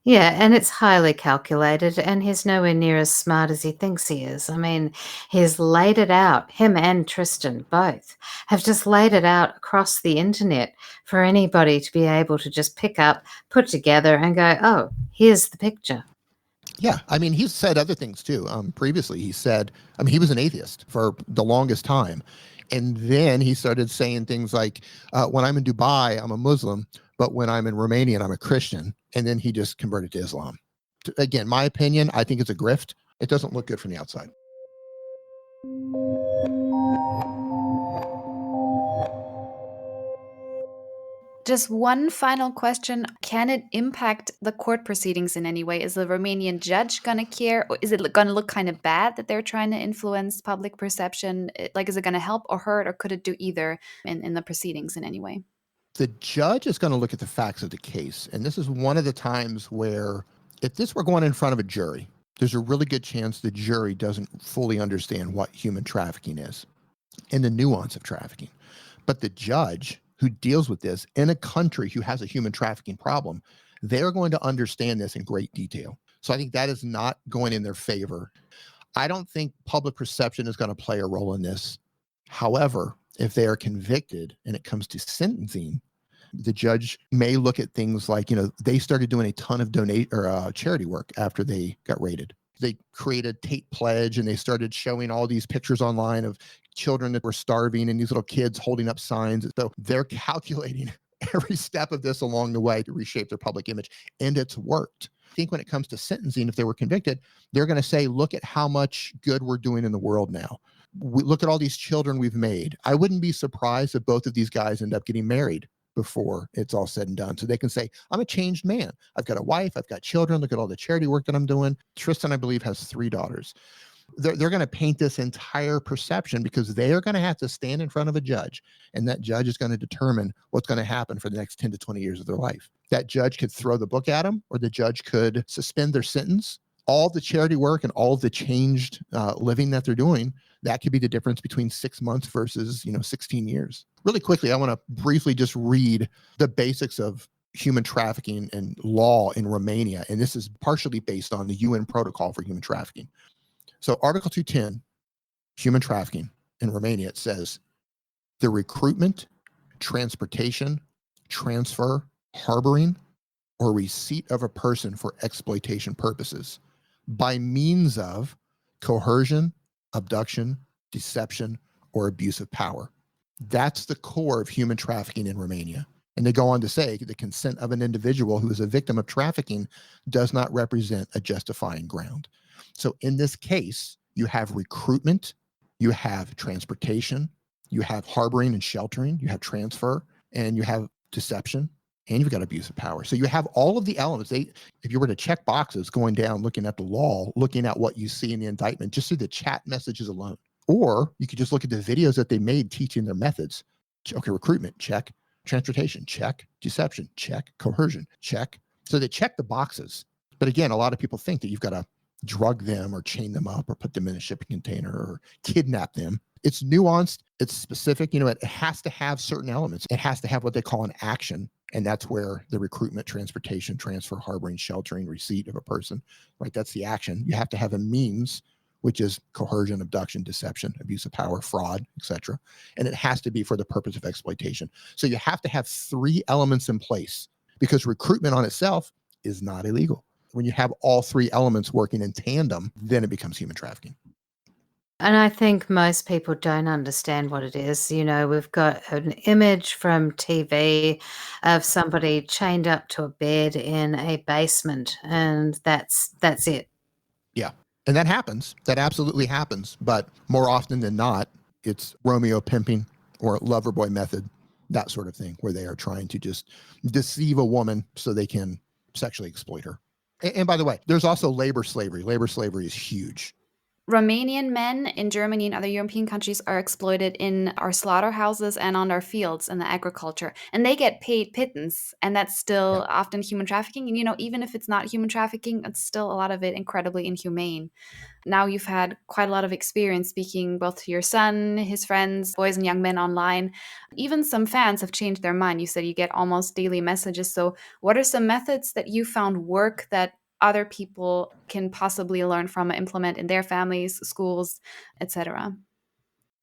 Yeah, and it's highly calculated, and he's nowhere near as smart as he thinks he is. I mean, he's laid it out, him and Tristan both have just laid it out across the internet for anybody to be able to just pick up, put together, and go, oh, here's the picture. Yeah, I mean, he's said other things too. Previously, he said, he was an atheist for the longest time. And then he started saying things like, when I'm in Dubai, I'm a Muslim, but when I'm in Romania, I'm a Christian. And then he just converted to Islam. Again, my opinion, I think it's a grift. It doesn't look good from the outside. Just one final question. Can it impact the court proceedings in any way? Is the Romanian judge going to care? Or is it going to look kind of bad that they're trying to influence public perception? Like, is it going to help or hurt, or could it do either in the proceedings in any way? The judge is going to look at the facts of the case. And this is one of the times where if this were going in front of a jury, there's a really good chance the jury doesn't fully understand what human trafficking is and the nuance of trafficking. But the judge who deals with this in a country who has a human trafficking problem, they're going to understand this in great detail. So I think that is not going in their favor. I don't think public perception is going to play a role in this. However, if they are convicted and it comes to sentencing, the judge may look at things like, they started doing a ton of charity work after they got raided. They created Tate Pledge, and they started showing all these pictures online of children that were starving and these little kids holding up signs. So they're calculating every step of this along the way to reshape their public image, and it's worked. I think when it comes to sentencing, if they were convicted, they're going to say, look at how much good we're doing in the world now. Look at all these children we've made. I wouldn't be surprised if both of these guys end up getting married before it's all said and done. So they can say, I'm a changed man. I've got a wife. I've got children. Look at all the charity work that I'm doing. Tristan, I believe, has 3 daughters. They're going to paint this entire perception because they are going to have to stand in front of a judge, and that judge is going to determine what's going to happen for the next 10 to 20 years of their life. That judge could throw the book at them, or the judge could suspend their sentence. All the charity work and all the changed living that they're doing, that could be the difference between 6 months versus 16 years. Really quickly, I want to briefly just read the basics of human trafficking and law in Romania, and this is partially based on the UN Protocol for Human Trafficking. So Article 210, human trafficking in Romania, it says the recruitment, transportation, transfer, harboring, or receipt of a person for exploitation purposes by means of coercion, abduction, deception, or abuse of power. That's the core of human trafficking in Romania. And they go on to say the consent of an individual who is a victim of trafficking does not represent a justifying ground. So in this case, you have recruitment, you have transportation, you have harboring and sheltering, you have transfer, and you have deception, and you've got abuse of power. So you have all of the elements. If you were to check boxes going down, looking at the law, looking at what you see in the indictment, just through the chat messages alone. Or you could just look at the videos that they made teaching their methods. Okay, recruitment, check. Transportation, check. Deception, check. Coercion, check. So they check the boxes. But again, a lot of people think that you've got to drug them or chain them up or put them in a shipping container or kidnap them. It's nuanced. It's specific. It has to have certain elements. It has to have what they call an action. And that's where the recruitment, transportation, transfer, harboring, sheltering, receipt of a person, right? That's the action. You have to have a means, which is coercion, abduction, deception, abuse of power, fraud, etc. And it has to be for the purpose of exploitation. So you have to have 3 elements in place, because recruitment on itself is not illegal. When you have all 3 elements working in tandem, then it becomes human trafficking. And I think most people don't understand what it is. We've got an image from TV of somebody chained up to a bed in a basement, and that's it. Yeah. And that happens. That absolutely happens. But more often than not, it's Romeo pimping or lover boy method, that sort of thing, where they are trying to just deceive a woman so they can sexually exploit her. And by the way, there's also labor slavery. Labor slavery is huge. Romanian men in Germany and other European countries are exploited in our slaughterhouses and on our fields in the agriculture. And they get paid pittance. And that's still often human trafficking. And, even if it's not human trafficking, it's still a lot of it incredibly inhumane. Now you've had quite a lot of experience speaking both to your son, his friends, boys and young men online. Even some fans have changed their mind. You said you get almost daily messages. So what are some methods that you found work that other people can possibly learn from, implement in their families, schools, etc.?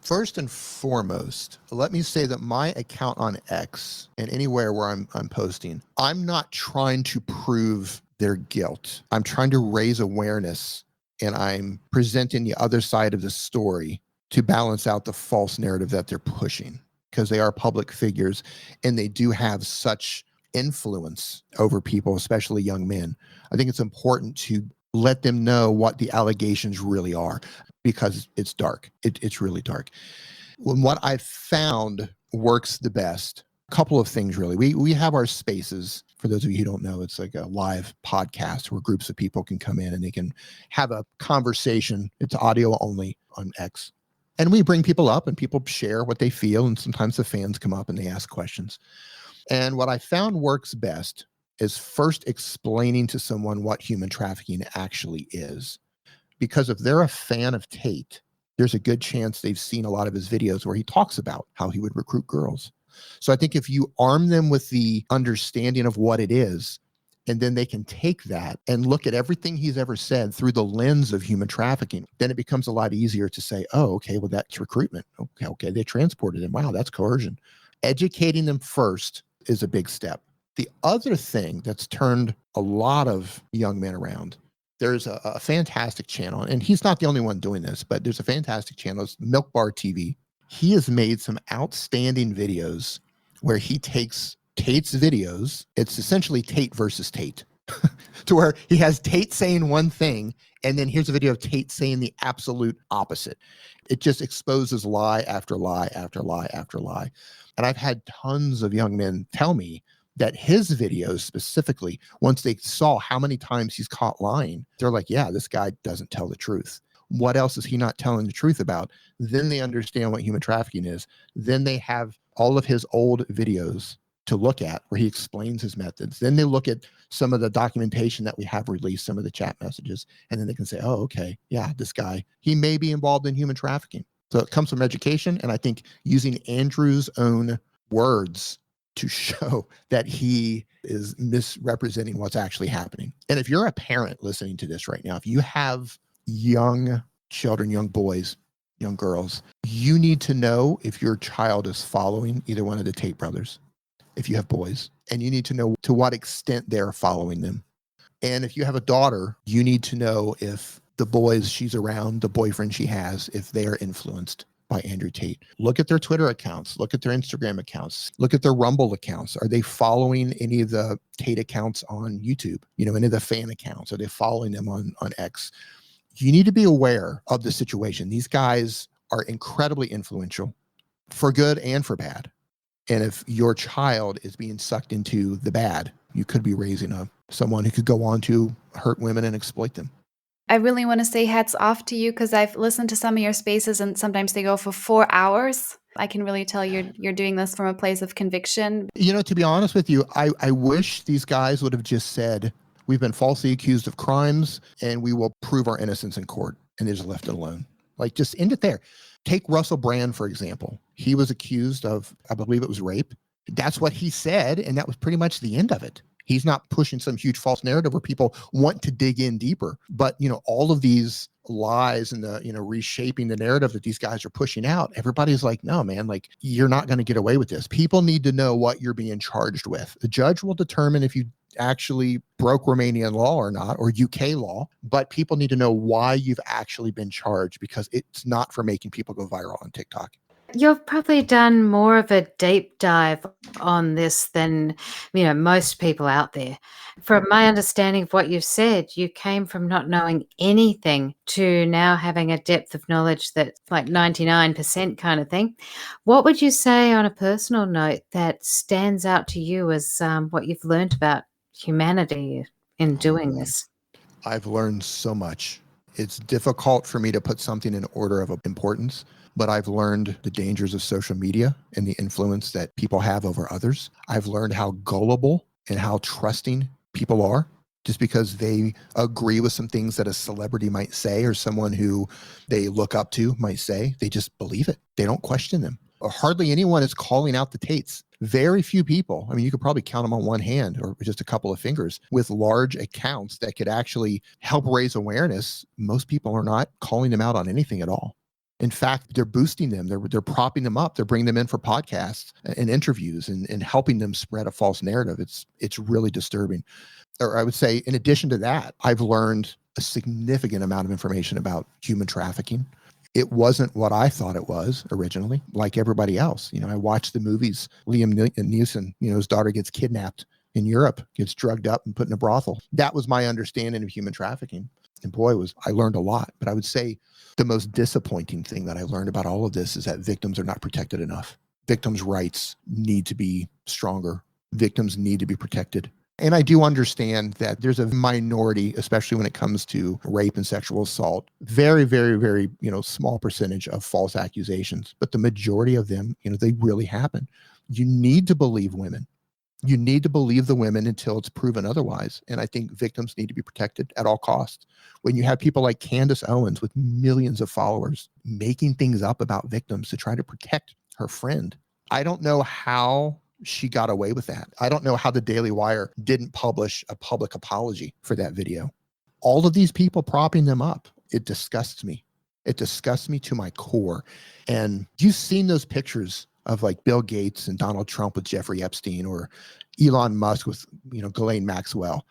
First and foremost, let me say that my account on X and anywhere where I'm posting, I'm not trying to prove their guilt. I'm trying to raise awareness, and I'm presenting the other side of the story to balance out the false narrative that they're pushing, because they are public figures and they do have such influence over people, especially young men. I think it's important to let them know what the allegations really are, because it's dark. It's really dark. What I've found works the best, a couple of things really. We have our spaces. For those of you who don't know, it's like a live podcast where groups of people can come in and they can have a conversation. It's audio only on X. And we bring people up and people share what they feel. And sometimes the fans come up and they ask questions. And what I found works best is first explaining to someone what human trafficking actually is. Because if they're a fan of Tate, there's a good chance they've seen a lot of his videos where he talks about how he would recruit girls. So I think if you arm them with the understanding of what it is, and then they can take that and look at everything he's ever said through the lens of human trafficking, then it becomes a lot easier to say, oh, okay, well, that's recruitment. Okay, they transported him. Wow, that's coercion. Educating them first is a big step. The other thing that's turned a lot of young men around, there's a fantastic channel, and he's not the only one doing this, but there's a fantastic channel. It's Milk Bar TV. He has made some outstanding videos where he takes Tate's videos. It's essentially Tate versus Tate, to where he has Tate saying one thing, and then here's a video of Tate saying the absolute opposite. It just exposes lie after lie after lie after lie. And I've had tons of young men tell me that his videos specifically, once they saw how many times he's caught lying, they're like, yeah, this guy doesn't tell the truth. What else is he not telling the truth about? Then they understand what human trafficking is. Then they have all of his old videos to look at where he explains his methods. Then they look at some of the documentation that we have released, some of the chat messages, and then they can say, oh, okay, yeah, this guy, he may be involved in human trafficking. So it comes from education. And I think using Andrew's own words to show that he is misrepresenting what's actually happening. And if you're a parent listening to this right now, if you have young children, young boys, young girls, you need to know if your child is following either one of the Tate brothers, if you have boys, and you need to know to what extent they're following them. And if you have a daughter, you need to know if the boys she's around, the boyfriend she has, if they are influenced by Andrew Tate. Look at their Twitter accounts, look at their Instagram accounts, look at their Rumble accounts. Are they following any of the Tate accounts on YouTube? Any of the fan accounts? Are they following them on X? You need to be aware of the situation. These guys are incredibly influential for good and for bad. And if your child is being sucked into the bad, you could be raising someone who could go on to hurt women and exploit them. I really want to say hats off to you because I've listened to some of your spaces and sometimes they go for 4 hours. I can really tell you're doing this from a place of conviction. To be honest with you, I wish these guys would have just said, we've been falsely accused of crimes and we will prove our innocence in court, and they just left it alone. Like, just end it there. Take Russell Brand, for example. He was accused of, I believe it was rape. That's what he said, and that was pretty much the end of it. He's not pushing some huge false narrative where people want to dig in deeper. But, all of these lies and the, reshaping the narrative that these guys are pushing out, everybody's like, no, man, like, you're not going to get away with this. People need to know what you're being charged with. The judge will determine if you actually broke Romanian law or not, or UK law, but people need to know why you've actually been charged, because it's not for making people go viral on TikTok. You've probably done more of a deep dive on this than, most people out there. From my understanding of what you've said, you came from not knowing anything to now having a depth of knowledge that's like 99% kind of thing. What would you say on a personal note that stands out to you as what you've learned about humanity in doing this? I've learned so much. It's difficult for me to put something in order of importance, but I've learned the dangers of social media and the influence that people have over others. I've learned how gullible and how trusting people are just because they agree with some things that a celebrity might say or someone who they look up to might say. They just believe it. They don't question them. Hardly anyone is calling out the Tates. Very few people. I mean, you could probably count them on one hand or just a couple of fingers with large accounts that could actually help raise awareness. Most people are not calling them out on anything at all. In fact, they're boosting them. They're propping them up. They're bringing them in for podcasts and interviews and helping them spread a false narrative. It's really disturbing. Or I would say, in addition to that, I've learned a significant amount of information about human trafficking. It wasn't what I thought it was originally, like everybody else. I watched the movies. Liam Neeson, his daughter gets kidnapped in Europe, gets drugged up and put in a brothel. That was my understanding of human trafficking. And boy, I learned a lot. But I would say the most disappointing thing that I learned about all of this is that victims are not protected enough. Victims' rights need to be stronger. Victims need to be protected. And I do understand that there's a minority, especially when it comes to rape and sexual assault, very, very, very, small percentage of false accusations. But the majority of them, they really happen. You need to believe women. You need to believe the women until it's proven otherwise. And I think victims need to be protected at all costs. When you have people like Candace Owens with millions of followers making things up about victims to try to protect her friend, I don't know how she got away with that. I don't know how the Daily Wire didn't publish a public apology for that video. All of these people propping them up, it disgusts me. It disgusts me to my core. And you've seen those pictures of like Bill Gates and Donald Trump with Jeffrey Epstein, or Elon Musk with, Ghislaine Maxwell.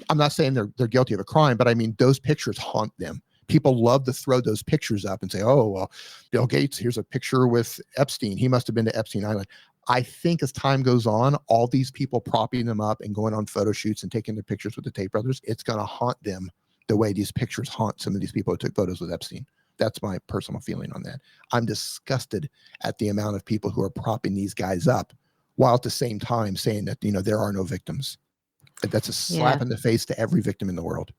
I'm not saying they're guilty of a crime, but I mean, those pictures haunt them. People love to throw those pictures up and say, oh, well, Bill Gates, here's a picture with Epstein. He must have been to Epstein Island. I think as time goes on, all these people propping them up and going on photo shoots and taking their pictures with the Tate brothers, it's going to haunt them the way these pictures haunt some of these people who took photos with Epstein. That's my personal feeling on that. I'm disgusted at the amount of people who are propping these guys up while at the same time saying that, there are no victims. That's a slap in the face to every victim in the world.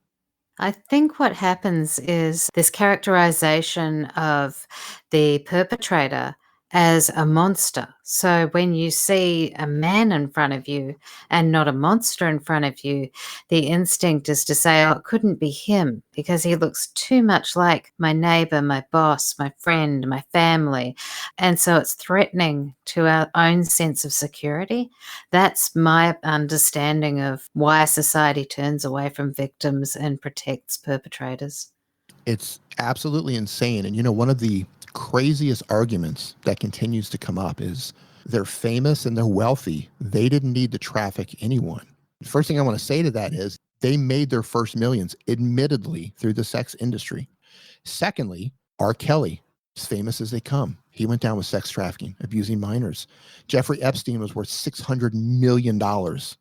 I think what happens is this characterization of the perpetrator as a monster. So when you see a man in front of you and not a monster in front of you, the instinct is to say, oh, it couldn't be him because he looks too much like my neighbor, my boss, my friend, my family. And so it's threatening to our own sense of security. That's my understanding of why society turns away from victims and protects perpetrators. It's absolutely insane. And, one of the craziest arguments that continues to come up is they're famous and they're wealthy. They didn't need to traffic anyone. The first thing I want to say to that is they made their first millions, admittedly, through the sex industry. Secondly, R. Kelly, as famous as they come. He went down with sex trafficking, abusing minors. Jeffrey Epstein was worth $600 million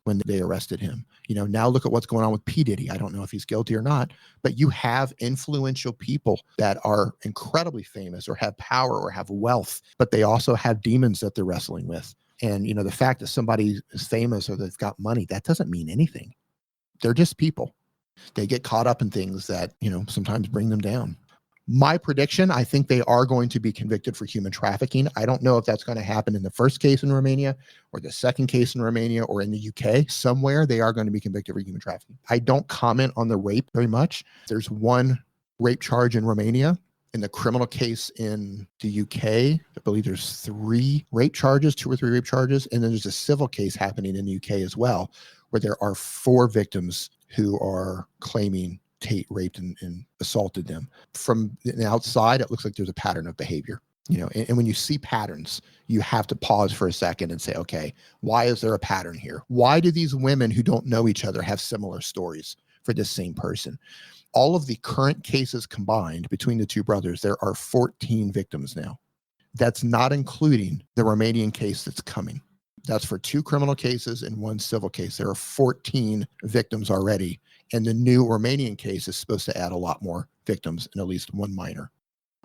when they arrested him. Now look at what's going on with P. Diddy. I don't know if he's guilty or not, but you have influential people that are incredibly famous or have power or have wealth, but they also have demons that they're wrestling with. And, the fact that somebody is famous or they've got money, that doesn't mean anything. They're just people. They get caught up in things that, sometimes bring them down. My prediction, I think they are going to be convicted for human trafficking. I don't know if that's going to happen in the first case in Romania or the second case in Romania or in the UK. Somewhere they are going to be convicted for human trafficking. I don't comment on the rape very much. There's one rape charge in Romania. In the criminal case in the UK, I believe there's 3 rape charges, 2 or 3 rape charges. And then there's a civil case happening in the UK as well, where there are 4 victims who are claiming Tate raped and assaulted them. From the outside, it looks like there's a pattern of behavior. And when you see patterns, you have to pause for a second and say, okay, why is there a pattern here? Why do these women who don't know each other have similar stories for this same person? All of the current cases combined between the 2 brothers, there are 14 victims now. That's not including the Romanian case that's coming. That's for 2 criminal cases and 1 civil case. There are 14 victims already. And the new Romanian case is supposed to add a lot more victims and at least 1 minor.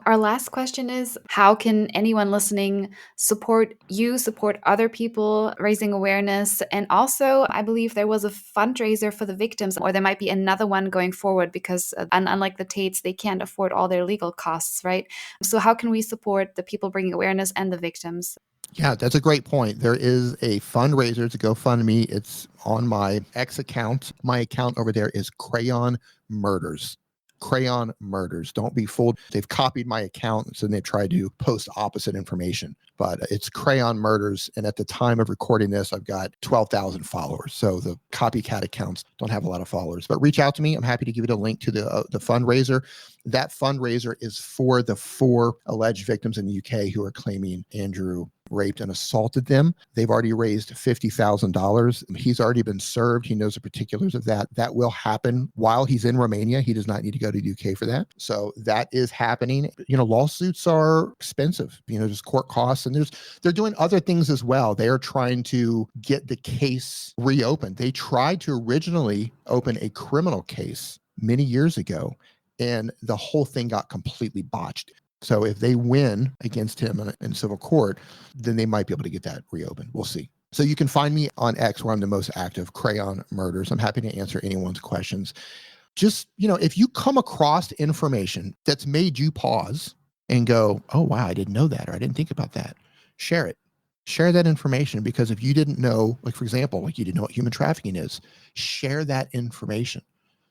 Our last question is, how can anyone listening support other people, raising awareness? And also, I believe there was a fundraiser for the victims, or there might be another one going forward because unlike the Tates, they can't afford all their legal costs, right? So how can we support the people bringing awareness and the victims? Yeah, that's a great point. There is a fundraiser to GoFundMe. It's on my X account. My account over there is Crayon Murders. Crayon Murders. Don't be fooled. They've copied my account, so they've tried to post opposite information. But it's Crayon Murders. And at the time of recording this, I've got 12,000 followers. So the copycat accounts don't have a lot of followers. But reach out to me. I'm happy to give you a link to the fundraiser. That fundraiser is for the 4 alleged victims in the UK who are claiming Andrew raped and assaulted them. They've already raised $50,000. He's already been served. He knows the particulars of that. That will happen while he's in Romania. He does not need to go to the UK for that. So that is happening. Lawsuits are expensive, just court costs. And they're doing other things as well. They are trying to get the case reopened. They tried to originally open a criminal case many years ago, and the whole thing got completely botched. So if they win against him in civil court, then they might be able to get that reopened. We'll see. So you can find me on X, where I'm the most active, Crayon Murders. I'm happy to answer anyone's questions. Just, if you come across information that's made you pause and go, oh, wow, I didn't know that, or I didn't think about that, share it. Share that information, because if you didn't know, like, for example, you didn't know what human trafficking is, share that information.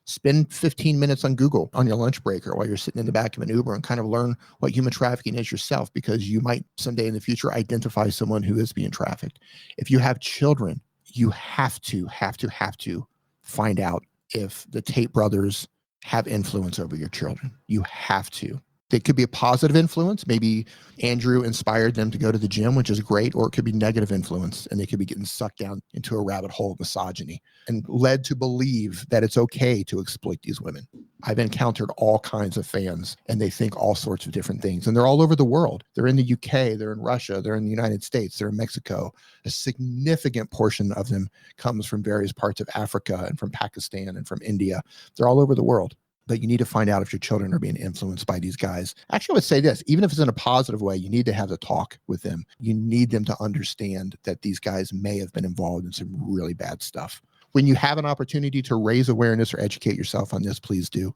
Spend 15 minutes on Google on your lunch break or while you're sitting in the back of an Uber and kind of learn what human trafficking is yourself, because you might someday in the future identify someone who is being trafficked. If you have children, you have to find out if the Tate brothers have influence over your children. You have to. They could be a positive influence. Maybe Andrew inspired them to go to the gym, which is great, or it could be negative influence, and they could be getting sucked down into a rabbit hole of misogyny and led to believe that it's okay to exploit these women. I've encountered all kinds of fans, and they think all sorts of different things, and they're all over the world. They're in the UK, they're in Russia, they're in the United States, they're in Mexico. A significant portion of them comes from various parts of Africa and from Pakistan and from India. They're all over the world. But you need to find out if your children are being influenced by these guys. Actually, I would say this, even if it's in a positive way, you need to have a talk with them. You need them to understand that these guys may have been involved in some really bad stuff. When you have an opportunity to raise awareness or educate yourself on this, please do.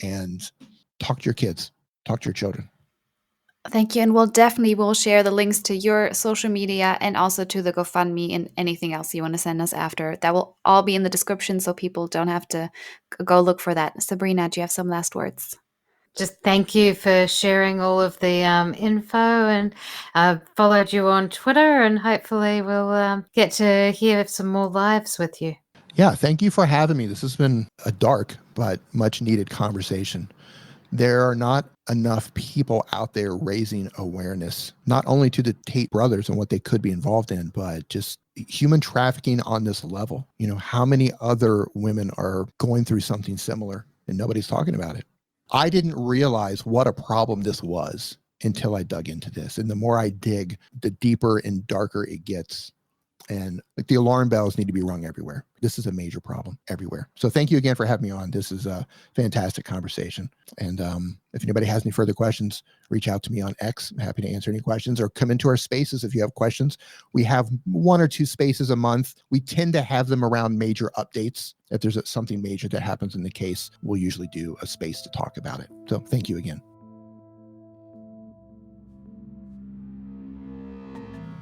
And talk to your kids, talk to your children. Thank you. And we'll share the links to your social media and also to the GoFundMe and anything else you want to send us after. That will all be in the description so people don't have to go look for that. Sabrina, do you have some last words? Just thank you for sharing all of the info, and I've followed you on Twitter, and hopefully we'll get to hear some more lives with you. Yeah, thank you for having me. This has been a dark but much needed conversation. There are not enough people out there raising awareness, not only to the Tate brothers and what they could be involved in, but just human trafficking on this level. You know, how many other women are going through something similar and nobody's talking about it? I didn't realize what a problem this was until I dug into this. And the more I dig, the deeper and darker it gets. And like, the alarm bells need to be rung everywhere. This is a major problem everywhere. So thank you again for having me on. This is a fantastic conversation. And if anybody has any further questions, reach out to me on X. I'm happy to answer any questions, or come into our spaces if you have questions. We have 1 or 2 spaces a month. We tend to have them around major updates. If there's something major that happens in the case, we'll usually do a space to talk about it. So thank you again.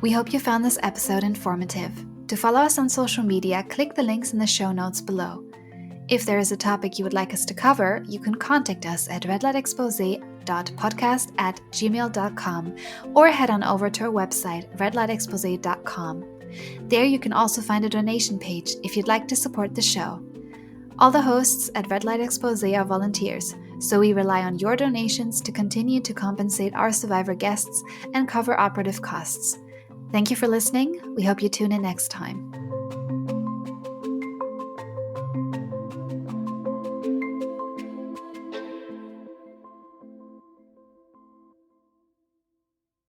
We hope you found this episode informative. To follow us on social media, click the links in the show notes below. If there is a topic you would like us to cover, you can contact us at redlightexposé.podcast@gmail.com or head on over to our website, redlightexposé.com. There you can also find a donation page if you'd like to support the show. All the hosts at Red Light Exposé are volunteers, so we rely on your donations to continue to compensate our survivor guests and cover operative costs. Thank you for listening. We hope you tune in next time.